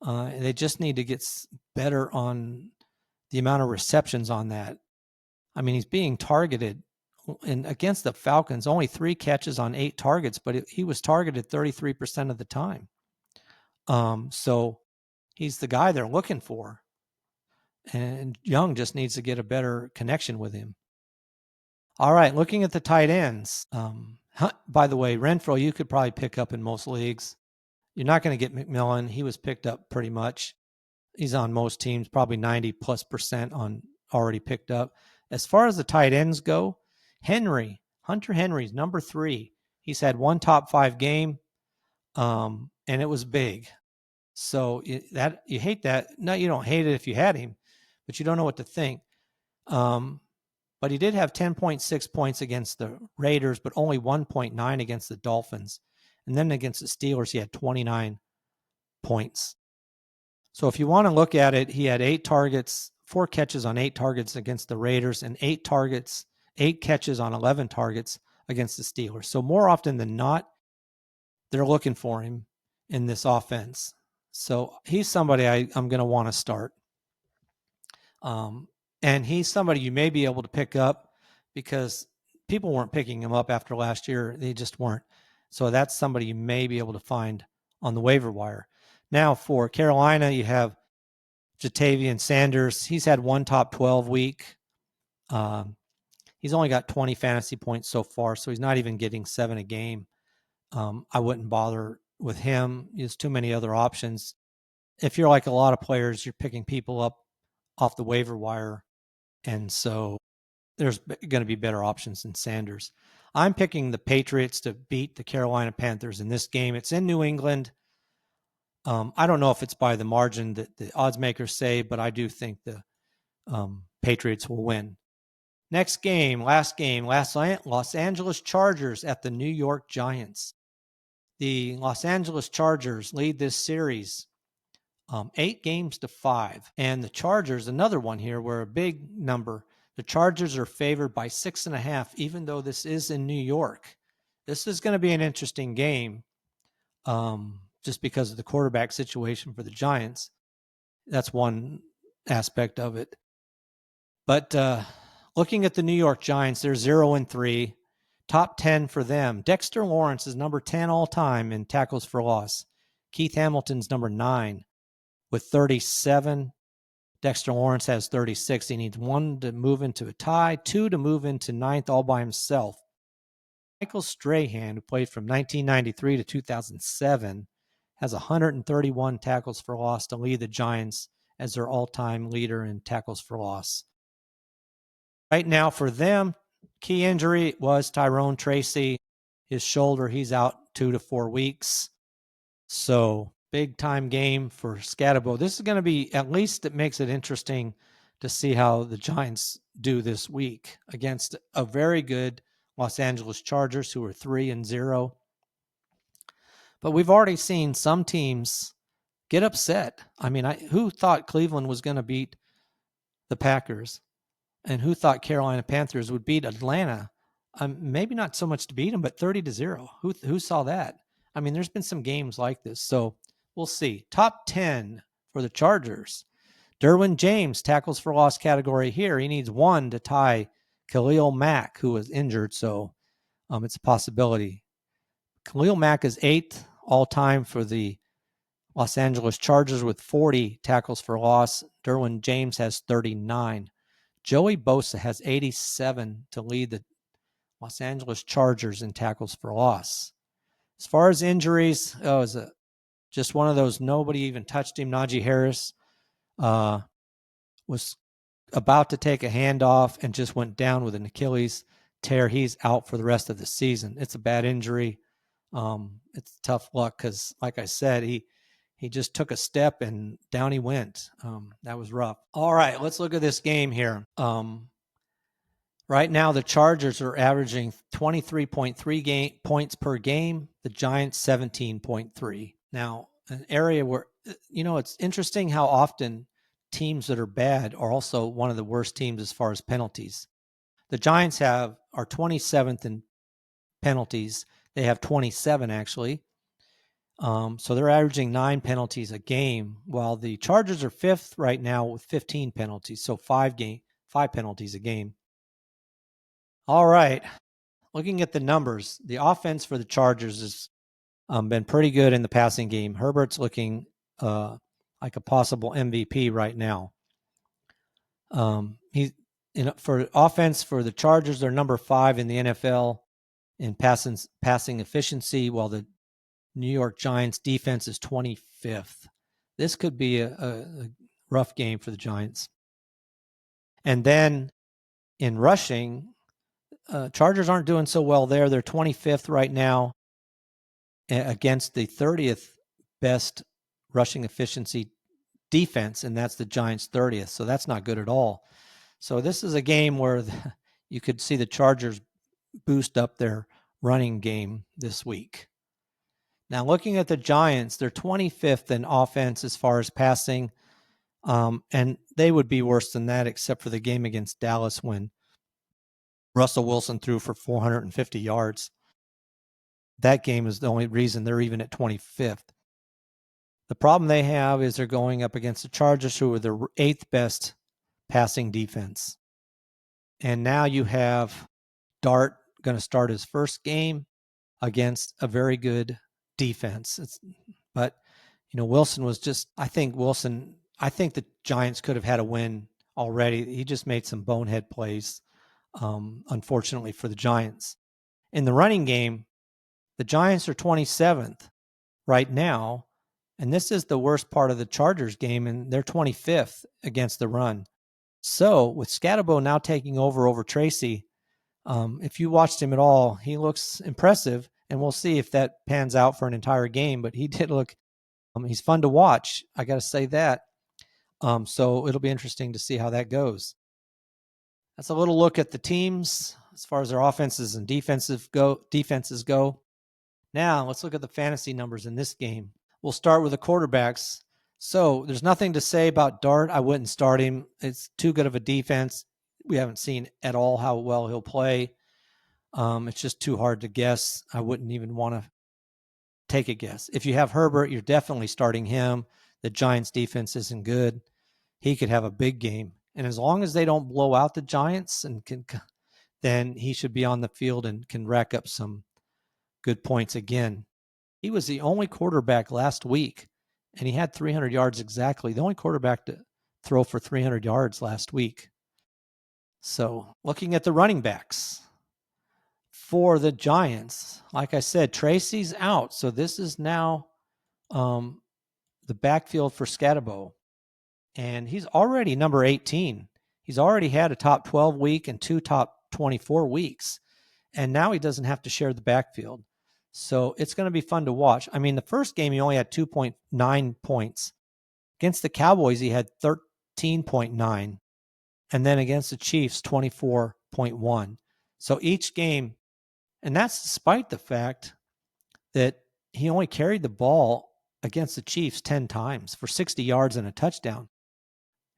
They just need to get better on the amount of receptions on that. I mean, he's being targeted. And against the Falcons, only 3 catches on 8 targets, but he was targeted 33% of the time. So he's the guy they're looking for. And Young just needs to get a better connection with him. All right, looking at the tight ends. By the way, Renfrow, you could probably pick up in most leagues. You're not going to get McMillan. He was picked up pretty much. He's on most teams, probably 90+% on already picked up. As far as the tight ends go, Hunter Henry's number 3. He's had one top 5 game, and it was big. So you hate that. No, you don't hate it if you had him, but you don't know what to think. But he did have 10.6 points against the Raiders, but only 1.9 against the Dolphins. And then against the Steelers, he had 29 points. So if you want to look at it, he had 8 targets, 4 catches on 8 targets against the Raiders, and 8 catches on 11 targets against the Steelers. So more often than not, they're looking for him in this offense. So he's somebody I'm going to want to start. And he's somebody you may be able to pick up because people weren't picking him up after last year. They just weren't. So that's somebody you may be able to find on the waiver wire. Now for Carolina, you have Jatavian Sanders. He's had one top 12 week. He's only got 20 fantasy points so far, so he's not even getting 7 a game. I wouldn't bother with him. There's too many other options. If you're like a lot of players, you're picking people up off the waiver wire, and so there's going to be better options than Sanders. I'm picking the Patriots to beat the Carolina Panthers in this game. It's in New England. I don't know if it's by the margin that the odds makers say, but I do think the Patriots will win. Next game, Los Angeles Chargers at the New York Giants. The Los Angeles Chargers lead this series 8-5. And the Chargers, another one here, where a big number. The Chargers are favored by 6.5, even though this is in New York. This is going to be an interesting game just because of the quarterback situation for the Giants. That's one aspect of it. But looking at the New York Giants, they're 0-3. Top 10 for them. Dexter Lawrence is number 10 all time in tackles for loss. Keith Hamilton's number 9 with 37. Dexter Lawrence has 36. He needs 1 to move into a tie, 2 to move into 9th all by himself. Michael Strahan, who played from 1993 to 2007, has 131 tackles for loss to lead the Giants as their all-time leader in tackles for loss. Right now for them, key injury was Tyrone Tracy. His shoulder, he's out 2 to 4 weeks. So big time game for Scatabo. This is going to be, at least it makes it interesting to see how the Giants do this week against a very good Los Angeles Chargers who are 3-0. But we've already seen some teams get upset. I mean, who thought Cleveland was going to beat the Packers? And who thought Carolina Panthers would beat Atlanta? Maybe not so much to beat them, but 30-0. Who saw that? I mean, there's been some games like this. So we'll see. Top 10 for the Chargers. Derwin James, tackles for loss category here. He needs 1 to tie Khalil Mack, who was injured. So it's a possibility. Khalil Mack is 8th all-time for the Los Angeles Chargers with 40 tackles for loss. Derwin James has 39. Joey Bosa has 87 to lead the Los Angeles Chargers in tackles for loss. As far as injuries, it was just one of those, nobody even touched him. Najee Harris was about to take a handoff and just went down with an Achilles tear. He's out for the rest of the season. It's a bad injury. It's tough luck because, like I said, he just took a step and down he went. That was rough. All right, let's look at this game here. Right now, the Chargers are averaging 23.3 points per game. The Giants, 17.3. Now, an area where, it's interesting how often teams that are bad are also one of the worst teams as far as penalties. The Giants are 27th in penalties. They have 27, actually. So they're averaging 9 penalties a game, while the Chargers are 5th right now with 15 penalties. So 5 penalties a game. All right. Looking at the numbers, the offense for the Chargers has been pretty good in the passing game. Herbert's looking like a possible MVP right now. For offense for the Chargers, they're number 5 in the NFL in passing efficiency, while the New York Giants defense is 25th. This could be a rough game for the Giants. And then in rushing, Chargers aren't doing so well there. They're 25th right now against the 30th best rushing efficiency defense, and that's the Giants' 30th. So that's not good at all. So this is a game where you could see the Chargers boost up their running game this week. Now, looking at the Giants, they're 25th in offense as far as passing, and they would be worse than that except for the game against Dallas when Russell Wilson threw for 450 yards. That game is the only reason they're even at 25th. The problem they have is they're going up against the Chargers, who are the 8th best passing defense. And now you have Dart going to start his first game against a very good defense. But Wilson was just, I think the Giants could have had a win already. He just made some bonehead plays, unfortunately for the Giants. In the running game, the Giants are 27th right now, and this is the worst part of the Chargers game, and they're 25th against the run. So with Scatterbo now taking over Tracy, if you watched him at all, he looks impressive, and we'll see if that pans out for an entire game. But he did look, he's fun to watch. I got to say that. So it'll be interesting to see how that goes. That's a little look at the teams as far as their offenses and defenses go. Now let's look at the fantasy numbers in this game. We'll start with the quarterbacks. So there's nothing to say about Dart. I wouldn't start him. It's too good of a defense. We haven't seen at all how well he'll play. It's just too hard to guess. I wouldn't even want to take a guess. If you have Herbert, you're definitely starting him. The Giants defense isn't good. He could have a big game. And as long as they don't blow out the Giants, then he should be on the field and can rack up some good points again. He was the only quarterback last week, and he had 300 yards exactly. The only quarterback to throw for 300 yards last week. So looking at the running backs for the Giants, like I said, Tracy's out. So this is now the backfield for Scatterbo. And he's already number 18. He's already had a top 12 week and 2 top 24 weeks. And now he doesn't have to share the backfield. So it's going to be fun to watch. I mean, the first game, he only had 2.9 points. Against the Cowboys, he had 13.9. And then against the Chiefs, 24.1. So each game, and that's despite the fact that he only carried the ball against the Chiefs 10 times for 60 yards and a touchdown.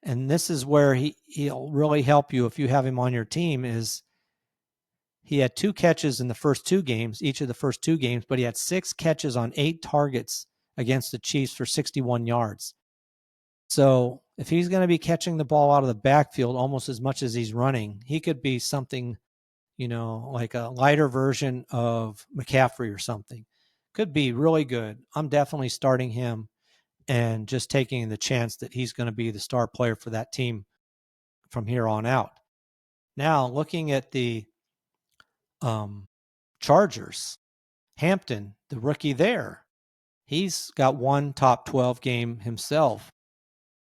And this is where he'll really help you if you have him on your team. Is he had 2 catches in the first 2 games, each of the first 2 games, but he had 6 catches on 8 targets against the Chiefs for 61 yards. So if he's going to be catching the ball out of the backfield almost as much as he's running, he could be something, like a lighter version of McCaffrey or something. Could be really good. I'm definitely starting him and just taking the chance that he's going to be the star player for that team from here on out. Now, looking at the Chargers, Hampton, the rookie there, he's got one top 12 game himself.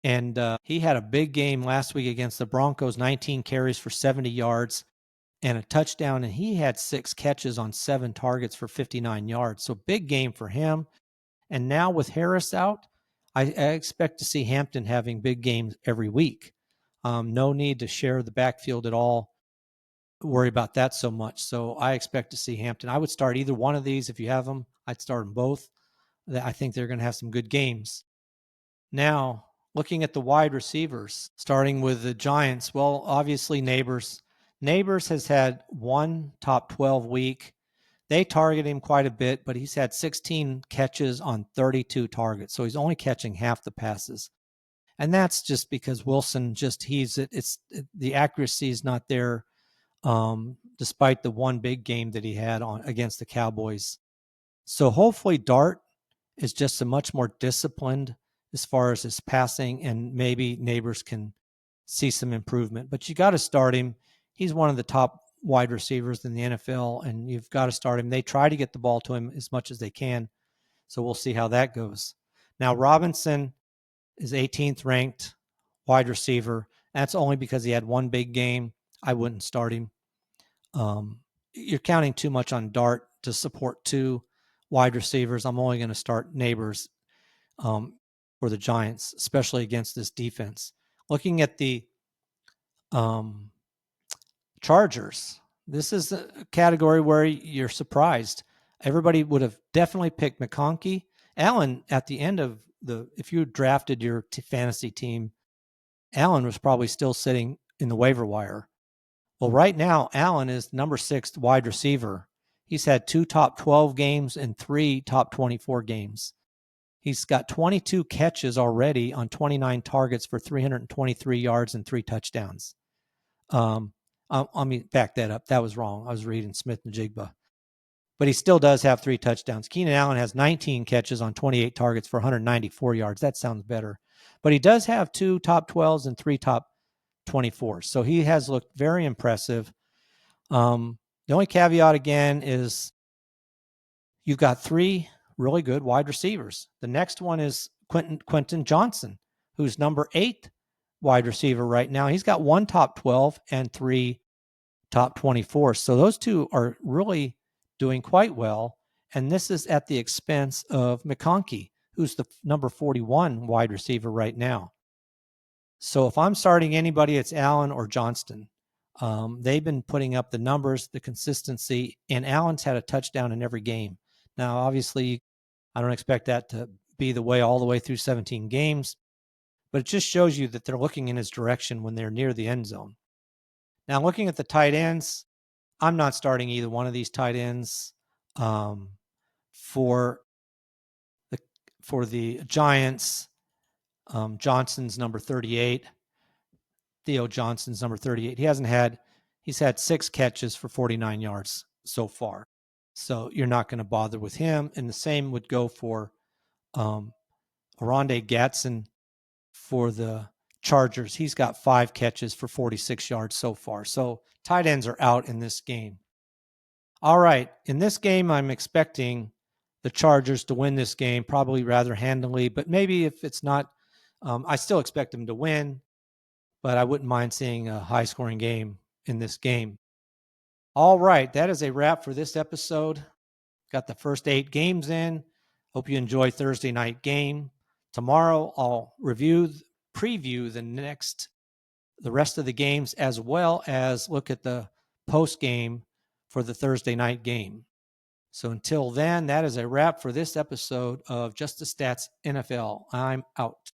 And he had a big game last week against the Broncos, 19 carries for 70 yards and a touchdown. And he had 6 catches on 7 targets for 59 yards. So big game for him. And now with Harris out, I expect to see Hampton having big games every week. No need to share the backfield at all, worry about that so much. So I expect to see Hampton. I would start either one of these if you have them. I'd start them both. I think they're going to have some good games. Now, looking at the wide receivers, starting with the Giants, well, obviously Neighbors. Neighbors has had one top 12 week. They target him quite a bit, but he's had 16 catches on 32 targets. So he's only catching half the passes. And that's just because Wilson the accuracy is not there, despite the one big game that he had against the Cowboys. So hopefully Dart is just a much more disciplined as far as his passing, and maybe Neighbors can see some improvement. But you got to start him. He's one of the top wide receivers in the NFL, and you've got to start him. They try to get the ball to him as much as they can, so we'll see how that goes. Now, Robinson is 18th ranked wide receiver. That's only because he had one big game. I wouldn't start him. You're counting too much on Dart to support 2 wide receivers. I'm only going to start Neighbors for the Giants, especially against this defense. Looking at the Chargers, this is a category where you're surprised. Everybody would have definitely picked McConkey. Allen, at the end of if you drafted your fantasy team, Allen was probably still sitting in the waiver wire. Well, right now, Allen is number 6 wide receiver. He's had 2 top 12 games and 3 top 24 games. He's got 22 catches already on 29 targets for 323 yards and 3 touchdowns. Let me back that up. That was wrong. I was reading Smith and Jigba. But he still does have 3 touchdowns. Keenan Allen has 19 catches on 28 targets for 194 yards. That sounds better. But he does have 2 top 12s and 3 top 24s. So he has looked very impressive. The only caveat, again, is you've got 3 really good wide receivers. The next one is Quentin Johnson, who's number 8 wide receiver right now. He's got 1 top 12 and 3 top 24. So those 2 are really doing quite well. And this is at the expense of McConkey, who's the number 41 wide receiver right now. So if I'm starting anybody, it's Allen or Johnston. They've been putting up the numbers, the consistency, and Allen's had a touchdown in every game. Now, obviously, I don't expect that to be the way all the way through 17 games, but it just shows you that they're looking in his direction when they're near the end zone. Now, looking at the tight ends, I'm not starting either one of these tight ends. For the Giants, Johnson's number 38. Theo Johnson's number 38. He's had 6 catches for 49 yards so far. So you're not going to bother with him. And the same would go for Oronde Gadsden for the Chargers. He's got 5 catches for 46 yards so far. So tight ends are out in this game. All right. In this game, I'm expecting the Chargers to win this game, probably rather handily. But maybe if it's not, I still expect them to win. But I wouldn't mind seeing a high-scoring game in this game. All right. That is a wrap for this episode. Got the first 8 games in. Hope you enjoy Thursday night game. Tomorrow, I'll preview the rest of the games, as well as look at the post game for the Thursday night game. So until then, that is a wrap for this episode of Just the Stats NFL. I'm out.